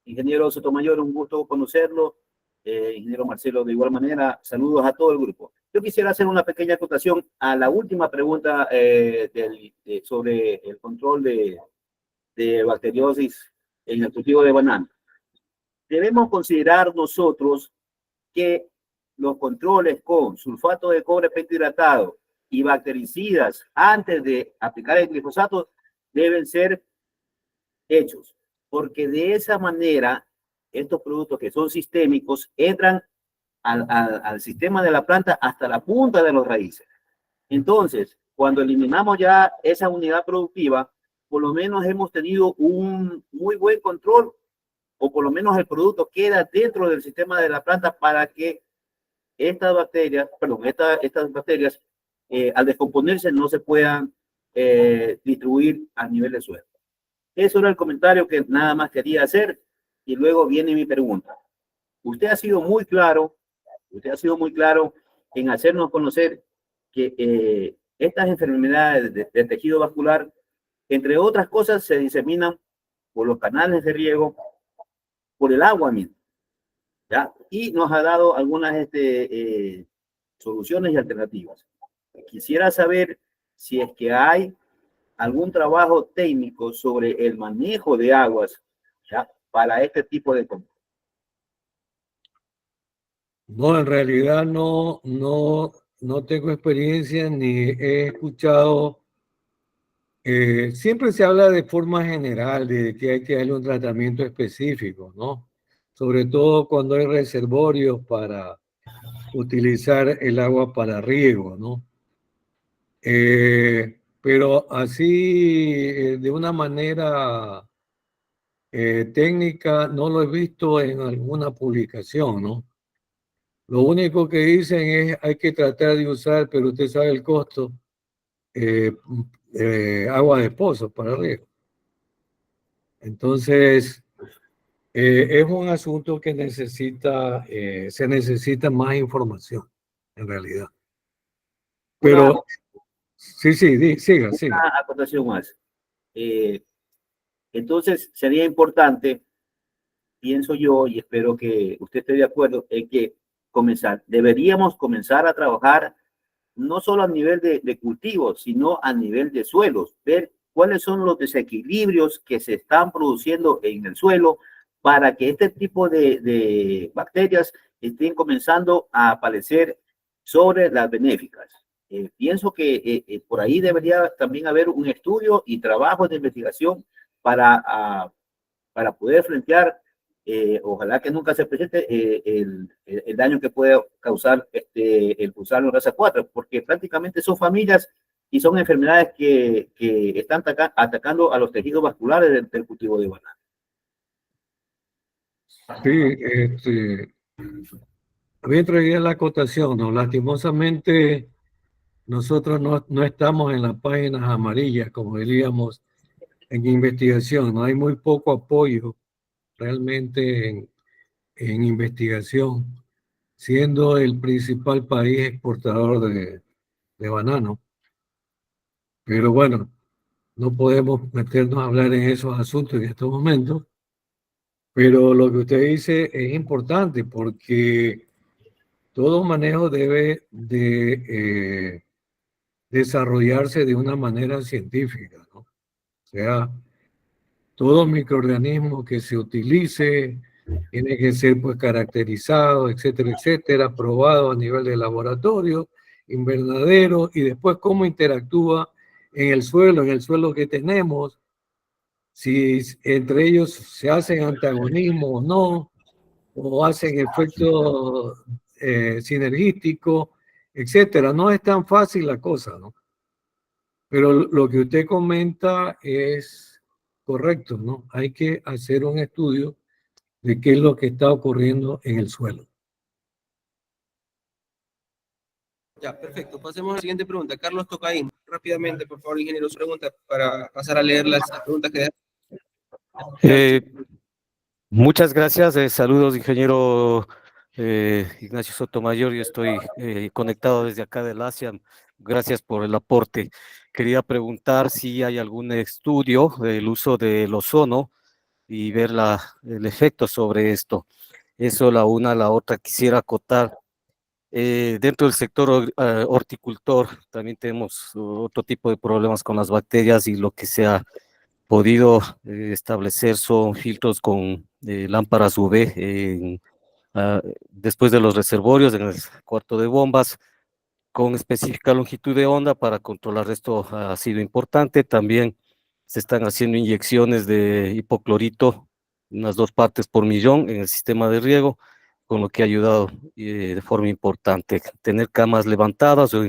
Ingeniero Sotomayor, un gusto conocerlo. Ingeniero Marcelo, de igual manera, saludos a todo el grupo. Yo quisiera hacer una pequeña acotación a la última pregunta sobre el control de bacteriosis en el cultivo de banano. Debemos considerar nosotros que los controles con sulfato de cobre pentahidratado y bactericidas antes de aplicar el glifosato deben ser hechos, porque de esa manera estos productos que son sistémicos entran al sistema de la planta hasta la punta de los raíces. Entonces, cuando eliminamos ya esa unidad productiva, por lo menos hemos tenido un muy buen control, o por lo menos el producto queda dentro del sistema de la planta para que estas bacterias, al descomponerse no se puedan distribuir a nivel de suelo. Eso era el comentario que nada más quería hacer, y luego viene mi pregunta. Usted ha sido muy claro en hacernos conocer que estas enfermedades de tejido vascular, entre otras cosas, se diseminan por los canales de riego, por el agua mismo, ¿ya? Y nos ha dado algunas soluciones y alternativas. Quisiera saber si es que hay algún trabajo técnico sobre el manejo de aguas, ¿ya?, para este tipo de cosas. No, en realidad no tengo experiencia ni he escuchado. Siempre se habla de forma general de que hay que darle un tratamiento específico, ¿no? Sobre todo cuando hay reservorios para utilizar el agua para riego, ¿no? Pero así, de una manera técnica, no lo he visto en alguna publicación, ¿no? Lo único que dicen es hay que tratar de usar, pero usted sabe el costo, agua de pozo para riego. Entonces, es un asunto que se necesita más información, en realidad. Pero, sí, siga. Una acotación más. Entonces, sería importante, pienso yo, y espero que usted esté de acuerdo, en que deberíamos comenzar a trabajar no solo a nivel de cultivos, sino a nivel de suelos, ver cuáles son los desequilibrios que se están produciendo en el suelo para que este tipo de bacterias estén comenzando a aparecer sobre las benéficas. Pienso que por ahí debería también haber un estudio y trabajo de investigación para poder frentear, ojalá que nunca se presente el daño que puede causar el Fusarium raza 4, porque prácticamente son familias y son enfermedades que están atacando a los tejidos vasculares del cultivo de banano. Sí, había traído la acotación, ¿no? Lastimosamente, nosotros no estamos en las páginas amarillas, como diríamos, en investigación. No hay muy poco apoyo realmente en investigación, siendo el principal país exportador de banano. Pero bueno, no podemos meternos a hablar en esos asuntos en estos momentos. Pero lo que usted dice es importante porque todo manejo debe de desarrollarse de una manera científica, ¿no? O sea, todo microorganismo que se utilice tiene que ser pues caracterizado, etcétera, probado a nivel de laboratorio, invernadero, y después cómo interactúa en el suelo que tenemos, si entre ellos se hacen antagonismo o no, o hacen efecto sinergístico, etcétera. No es tan fácil la cosa, ¿no? Pero lo que usted comenta es correcto, ¿no? Hay que hacer un estudio de qué es lo que está ocurriendo en el suelo. Ya, perfecto. Pasemos a la siguiente pregunta. Carlos Tocaín, rápidamente, por favor, ingeniero, su pregunta para pasar a leer las preguntas que Muchas gracias. Saludos, ingeniero Ignacio Sotomayor. Yo estoy conectado desde acá del Asia. Gracias por el aporte. Quería preguntar si hay algún estudio del uso del ozono y ver el efecto sobre esto. Eso la una. La otra, quisiera acotar. Dentro del sector horticultor también tenemos otro tipo de problemas con las bacterias, y lo que se ha podido establecer son filtros con lámparas UV después de los reservorios, en el cuarto de bombas, con específica longitud de onda para controlar esto ha sido importante. También se están haciendo inyecciones de hipoclorito, unas 2 partes por millón en el sistema de riego, con lo que ha ayudado de forma importante. Tener camas levantadas o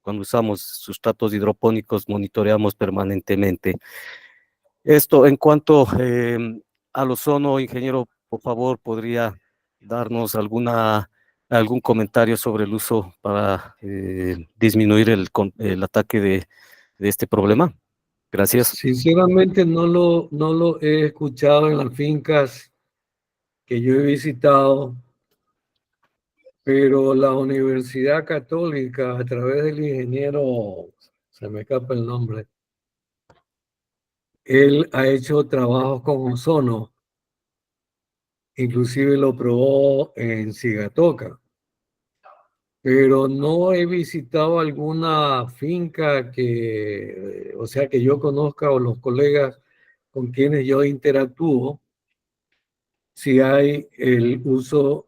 cuando usamos sustratos hidropónicos monitoreamos permanentemente. Esto en cuanto al ozono, ingeniero, por favor, ¿podría darnos algún comentario sobre el uso para disminuir el ataque de este problema? Gracias. Sinceramente no lo he escuchado en las fincas que yo he visitado, pero la Universidad Católica, a través del ingeniero, se me escapa el nombre, él ha hecho trabajos con ozono, inclusive lo probó en Sigatoca, pero no he visitado alguna finca que yo conozca o los colegas con quienes yo interactúo, si hay el uso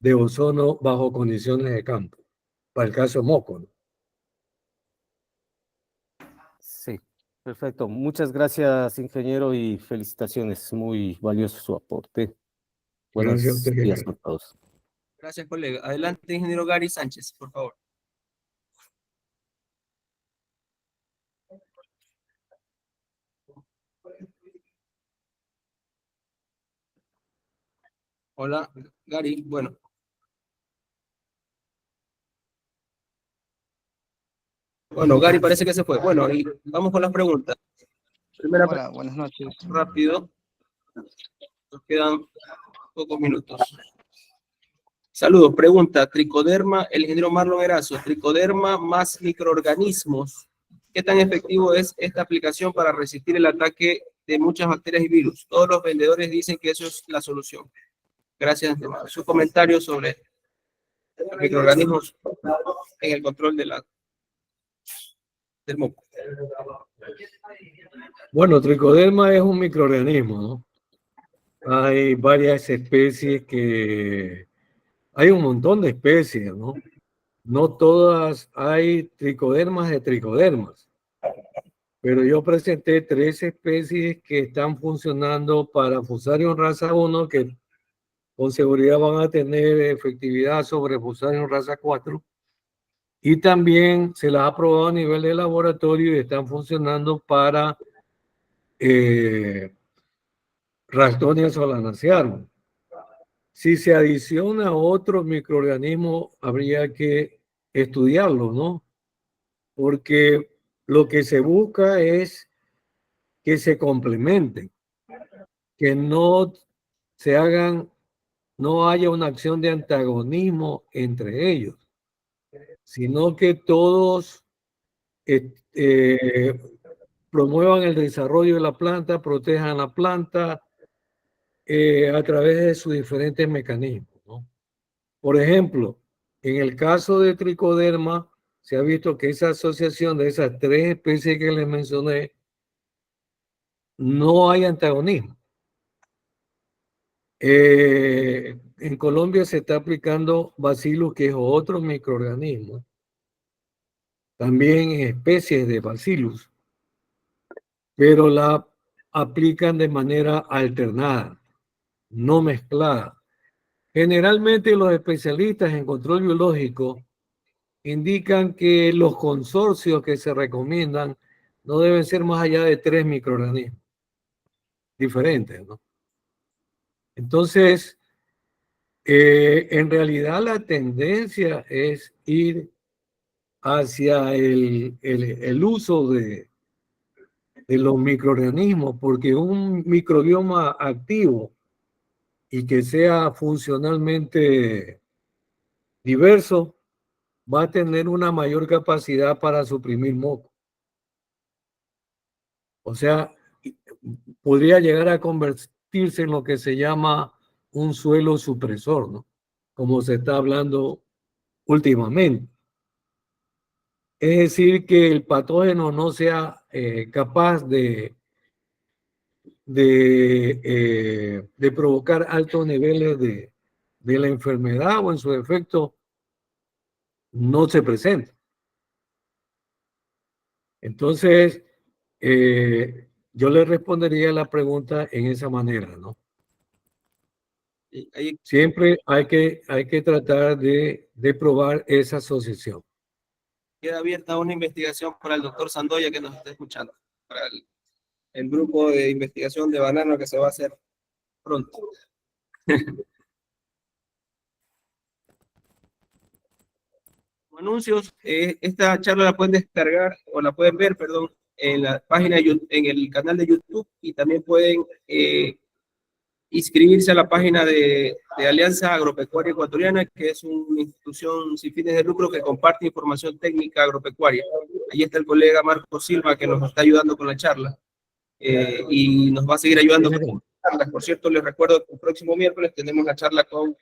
de ozono bajo condiciones de campo, para el caso Moco, ¿no? Sí, perfecto. Muchas gracias, ingeniero, y felicitaciones. Muy valioso su aporte. Buenos Gracias a usted, días jefe. a todos. Gracias, colega. Adelante, ingeniero Gary Sánchez, por favor. Hola, Gary. Bueno. Bueno, Gary parece que se fue. Bueno, y vamos con las preguntas. Primera Hola, buenas noches. rápido. Nos quedan pocos minutos. Saludos. Pregunta, tricoderma, el ingeniero Marlon Erazo, tricoderma más microorganismos. ¿Qué tan efectivo es esta aplicación para resistir el ataque de muchas bacterias y virus? Todos los vendedores dicen que eso es la solución. Gracias de antemano. Su comentario sobre los microorganismos en el control del moco. Bueno, tricoderma es un microorganismo, ¿no? Hay varias especies hay un montón de especies, ¿no? No todas hay tricodermas de tricodermas, pero yo presenté 3 especies que están funcionando para Fusarium raza 1, que con seguridad van a tener efectividad sobre Fusarium raza 4, y también se las ha probado a nivel de laboratorio y están funcionando para Ralstonia solanacearum. Si se adiciona otro microorganismo, habría que estudiarlo, ¿no? Porque lo que se busca es que se complementen, que no haya una acción de antagonismo entre ellos, sino que todos promuevan el desarrollo de la planta, protejan la planta a través de sus diferentes mecanismos, ¿no? Por ejemplo, en el caso de tricoderma, se ha visto que esa asociación de esas 3 especies que les mencioné, no hay antagonismo. En Colombia se está aplicando Bacillus, que es otro microorganismo, también especies de Bacillus, pero la aplican de manera alternada, no mezclada. Generalmente los especialistas en control biológico indican que los consorcios que se recomiendan no deben ser más allá de 3 microorganismos diferentes, ¿no? Entonces, en realidad la tendencia es ir hacia el uso de los microorganismos, porque un microbioma activo y que sea funcionalmente diverso va a tener una mayor capacidad para suprimir moco. O sea, podría llegar a convertirse en lo que se llama un suelo supresor, ¿no? Como se está hablando últimamente. Es decir, que el patógeno no sea capaz de provocar altos niveles de de la enfermedad o en su defecto no se presenta. Entonces, yo le respondería la pregunta en esa manera, ¿no? Siempre hay que tratar de probar esa asociación. Queda abierta una investigación para el doctor Sandoya que nos está escuchando, para el grupo de investigación de banano que se va a hacer pronto. Anuncios, esta charla la pueden descargar o la pueden ver, perdón, en la página, en el canal de YouTube, y también pueden inscribirse a la página de Alianza Agropecuaria Ecuatoriana, que es una institución sin fines de lucro que comparte información técnica agropecuaria. Ahí está el colega Marco Silva, que nos está ayudando con la charla, y nos va a seguir ayudando con las charlas. Por cierto, les recuerdo que el próximo miércoles tenemos la charla con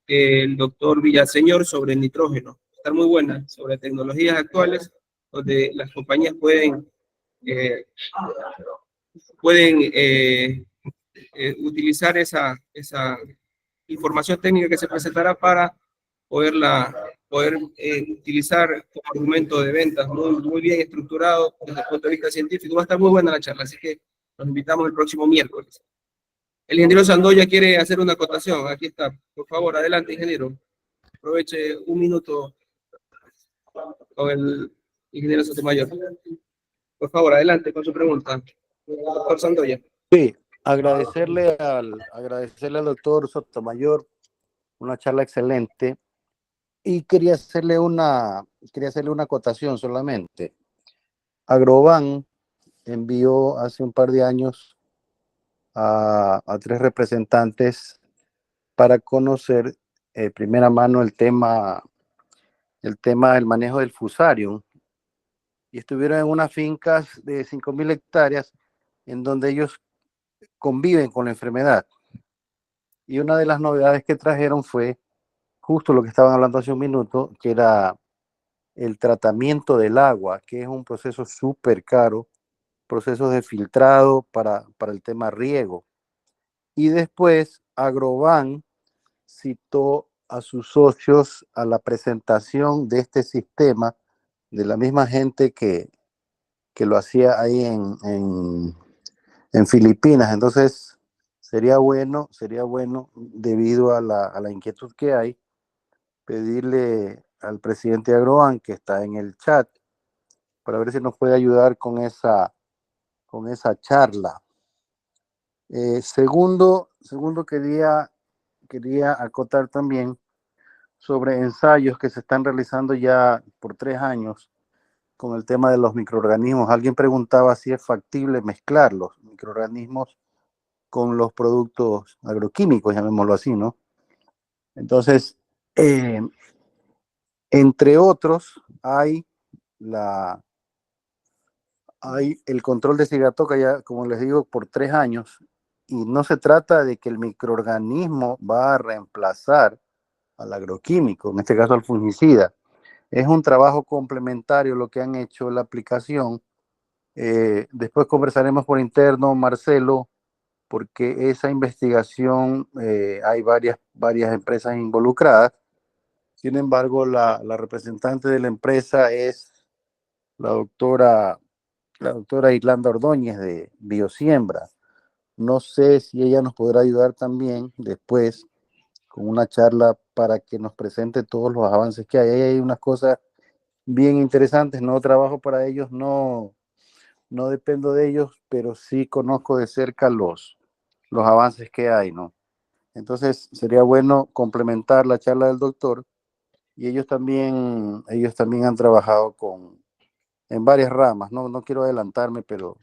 el doctor Villaseñor sobre nitrógeno. Está muy buena, sobre tecnologías actuales, donde las compañías pueden utilizar esa información técnica que se presentará para poder utilizar como argumento de ventas, muy bien estructurado desde el punto de vista científico. Va a estar muy buena la charla, así que los invitamos el próximo miércoles. El ingeniero Sandoya quiere hacer una acotación. Aquí está. Por favor, adelante, ingeniero. Aproveche un minuto con el ingeniero Sotomayor. Por favor, adelante con su pregunta. Doctor Sandoya. Sí, agradecerle al doctor Sotomayor una charla excelente, y quería hacerle una acotación solamente. Agroban envió hace un par de años a 3 representantes para conocer primera mano el tema del manejo del fusarium, y estuvieron en unas fincas de 5.000 hectáreas en donde ellos conviven con la enfermedad. Y una de las novedades que trajeron fue justo lo que estaban hablando hace un minuto, que era el tratamiento del agua, que es un proceso súper caro, procesos de filtrado para el tema riego. Y después Agroban citó a sus socios a la presentación de este sistema, de la misma gente que lo hacía ahí en Filipinas. Entonces sería bueno, debido a la inquietud que hay, pedirle al presidente de Agroban, que está en el chat, para ver si nos puede ayudar con esa charla. Segundo, quería acotar también sobre ensayos que se están realizando ya por 3 años con el tema de los microorganismos. Alguien preguntaba si es factible mezclar los microorganismos con los productos agroquímicos, llamémoslo así, ¿no? Entonces, entre otros, hay el control de Sigatoka ya, como les digo, por 3 años, y no se trata de que el microorganismo va a reemplazar al agroquímico, en este caso al fungicida. Es un trabajo complementario lo que han hecho, la aplicación. Después conversaremos por interno, Marcelo, porque esa investigación hay varias empresas involucradas. Sin embargo, la representante de la empresa es la doctora Irlanda Ordóñez de Biosiembra. No sé si ella nos podrá ayudar también después con una charla para que nos presente todos los avances que hay. Ahí hay unas cosas bien interesantes. No trabajo para ellos, no dependo de ellos, pero sí conozco de cerca los avances que hay, ¿no? Entonces sería bueno complementar la charla del doctor, y ellos también han trabajado en varias ramas. No quiero adelantarme, pero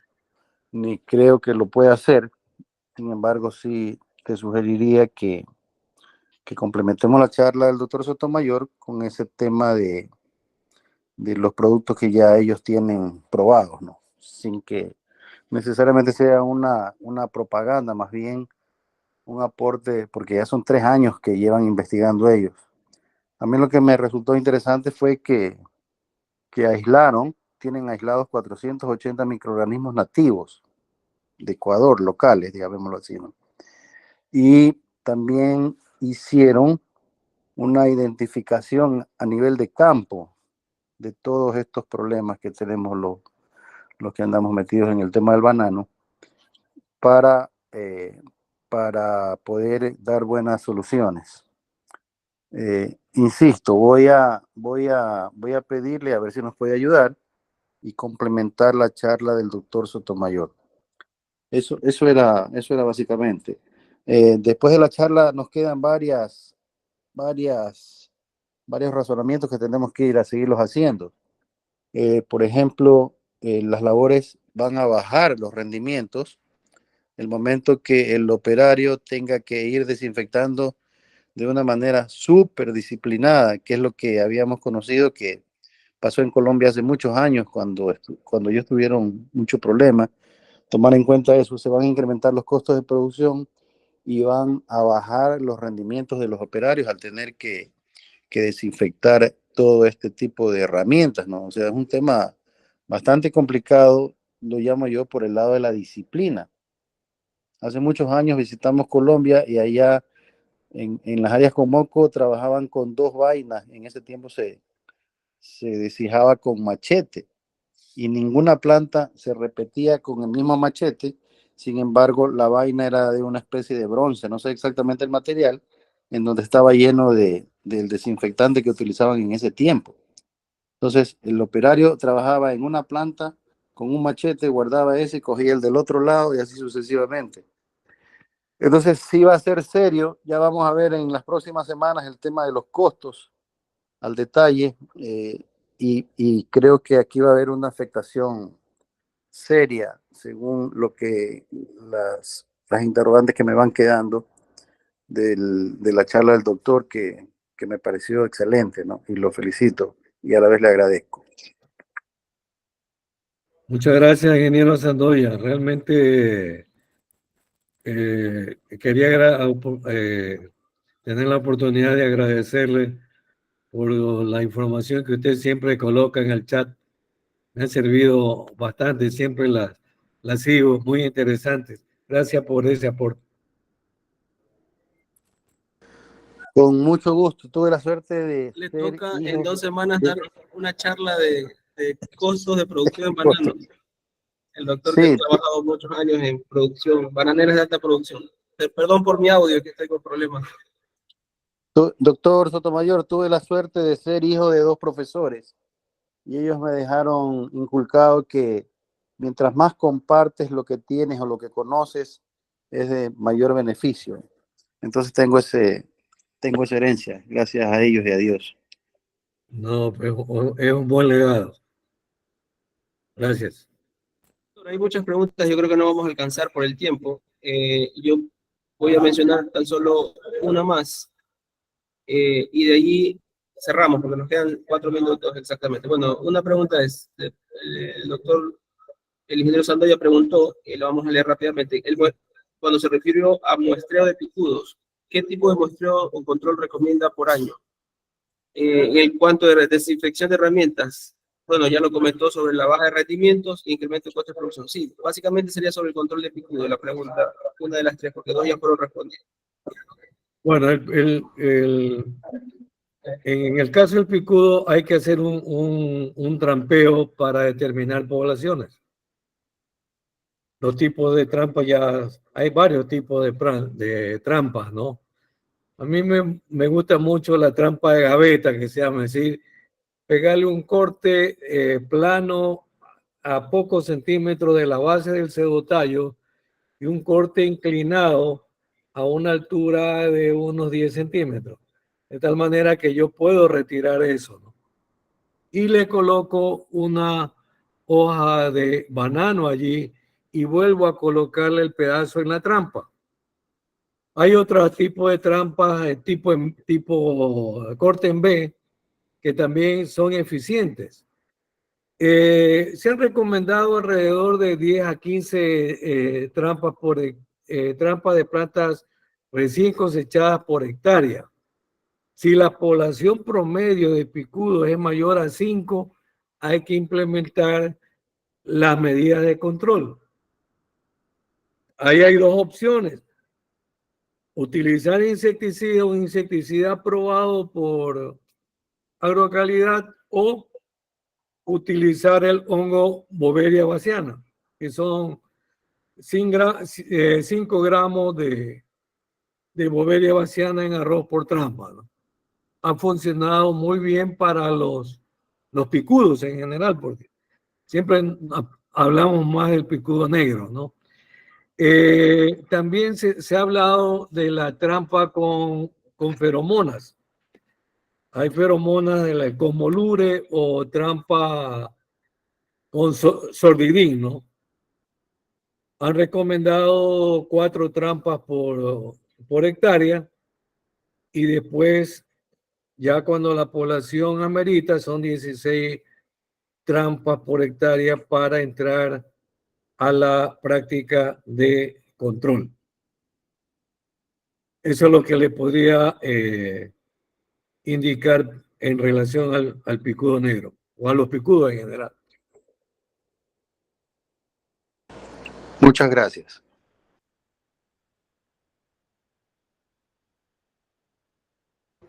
ni creo que lo pueda hacer. Sin embargo, sí te sugeriría que complementemos la charla del doctor Sotomayor con ese tema de los productos que ya ellos tienen probados, ¿no? Sin que necesariamente sea una propaganda, más bien un aporte, porque ya son 3 años que llevan investigando ellos. A mí lo que me resultó interesante fue que tienen aislados 480 microorganismos nativos de Ecuador, locales, digámoslo así, ¿no? Y también hicieron una identificación a nivel de campo de todos estos problemas que tenemos los que andamos metidos en el tema del banano para poder dar buenas soluciones. Insisto, voy a pedirle a ver si nos puede ayudar y complementar la charla del doctor Sotomayor. Eso era básicamente. Después de la charla nos quedan varios razonamientos que tenemos que ir a seguirlos haciendo. Por ejemplo, las labores van a bajar los rendimientos el momento que el operario tenga que ir desinfectando de una manera súper disciplinada, que es lo que habíamos conocido que pasó en Colombia hace muchos años cuando ellos tuvieron mucho problema. Tomar en cuenta eso, se van a incrementar los costos de producción y van a bajar los rendimientos de los operarios al tener que desinfectar todo este tipo de herramientas, ¿no? O sea, es un tema bastante complicado, lo llamo yo por el lado de la disciplina. Hace muchos años visitamos Colombia y allá en las áreas con moco trabajaban con 2 vainas. En ese tiempo se descijaba con machete y ninguna planta se repetía con el mismo machete. Sin embargo, la vaina era de una especie de bronce, no sé exactamente el material, en donde estaba lleno del desinfectante que utilizaban en ese tiempo. Entonces, el operario trabajaba en una planta con un machete, guardaba ese, cogía el del otro lado y así sucesivamente. Entonces, sí va a ser serio. Ya vamos a ver en las próximas semanas el tema de los costos al detalle, y creo que aquí va a haber una afectación seria según lo que las interrogantes que me van quedando de la charla del doctor, que me pareció excelente, ¿no? Y lo felicito y a la vez le agradezco. Muchas gracias, ingeniero Sandoya. Realmente quería tener la oportunidad de agradecerle por la información que usted siempre coloca en el chat. Me ha servido bastante, siempre las sigo, muy interesantes. Gracias por ese aporte. Con mucho gusto. Tuve la suerte de... Le toca en 2 semanas dar una charla de costos de producción en bananos. El doctor que ha trabajado muchos años en producción, bananeras de alta producción. Perdón por mi audio, que tengo problemas. Doctor Sotomayor, tuve la suerte de ser hijo de 2 profesores y ellos me dejaron inculcado que mientras más compartes lo que tienes o lo que conoces, es de mayor beneficio. Entonces tengo esa herencia, gracias a ellos y a Dios. No, es un buen legado. Gracias. Hay muchas preguntas, yo creo que no vamos a alcanzar por el tiempo. Yo voy a mencionar tan solo una más. Y de allí cerramos, porque nos quedan 4 minutos exactamente. Bueno, una pregunta es, el ingeniero Sandoya preguntó, y lo vamos a leer rápidamente, cuando se refirió a muestreo de picudos, ¿qué tipo de muestreo o control recomienda por año? En cuanto a desinfección de herramientas, bueno, ya lo comentó sobre la baja de rendimientos e incremento de costos de producción. Sí, básicamente sería sobre el control de picudo, la pregunta, una de las 3, porque 2 ya fueron respondidas. Bueno, en el caso del picudo hay que hacer un trampeo para determinar poblaciones. Los tipos de trampas hay varios tipos de trampas, ¿no? A mí me gusta mucho la trampa de gaveta, que se llama, es decir, pegarle un corte plano a pocos centímetros de la base del pseudotallo y un corte inclinado a una altura de unos 10 centímetros. De tal manera que yo puedo retirar eso, ¿no? Y le coloco una hoja de banano allí y vuelvo a colocarle el pedazo en la trampa. Hay otro tipo de trampas, tipo corte en B, que también son eficientes. Se han recomendado alrededor de 10 a 15 trampas trampas de plantas recién cosechadas por hectárea. Si la población promedio de picudos es mayor a 5, hay que implementar las medidas de control. Ahí hay 2 opciones. utilizar insecticida, un insecticida aprobado por Agrocalidad, o utilizar el hongo Boveria bassiana, que son 5 gramos de Boveria bassiana en arroz por trampa, ¿no? Ha funcionado muy bien para los picudos en general, porque siempre hablamos más del picudo negro, ¿no? También se ha hablado de la trampa con feromonas. Hay feromonas de la Comolure o trampa con sorbidín, ¿no? Han recomendado 4 trampas por hectárea, y después, ya cuando la población amerita, son 16 trampas por hectárea para entrar a la práctica de control. Eso es lo que le podría indicar en relación al picudo negro, o a los picudos en general. Muchas gracias.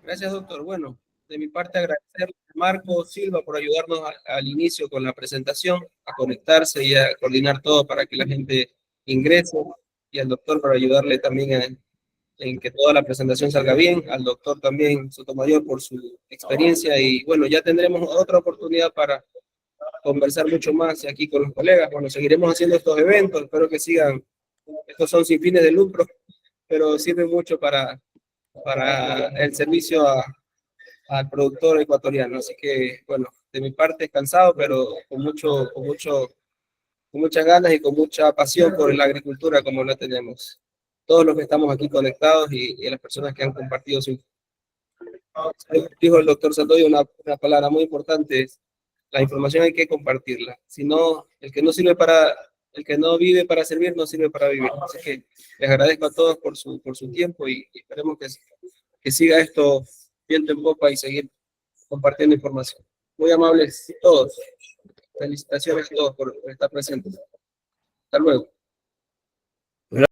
Gracias, doctor. Bueno, de mi parte agradecerle a Marco Silva por ayudarnos al inicio con la presentación, a conectarse y a coordinar todo para que la gente ingrese, y al doctor por ayudarle también en que toda la presentación salga bien, al doctor también Sotomayor por su experiencia, y bueno, ya tendremos otra oportunidad para conversar mucho más aquí con los colegas. Bueno, seguiremos haciendo estos eventos, espero que sigan. Estos son sin fines de lucro, pero sirven mucho para el servicio al productor ecuatoriano. Así que, bueno, de mi parte cansado, pero con muchas ganas y con mucha pasión por la agricultura como la tenemos. Todos los que estamos aquí conectados y las personas que han compartido su... Dijo el doctor Santoyo una palabra muy importante: la información hay que compartirla. Si no, el que no vive para servir, no sirve para vivir. Así que les agradezco a todos por su tiempo, y esperemos que siga esto viento en popa y seguir compartiendo información. Muy amables todos. Felicitaciones a todos por estar presentes. Hasta luego.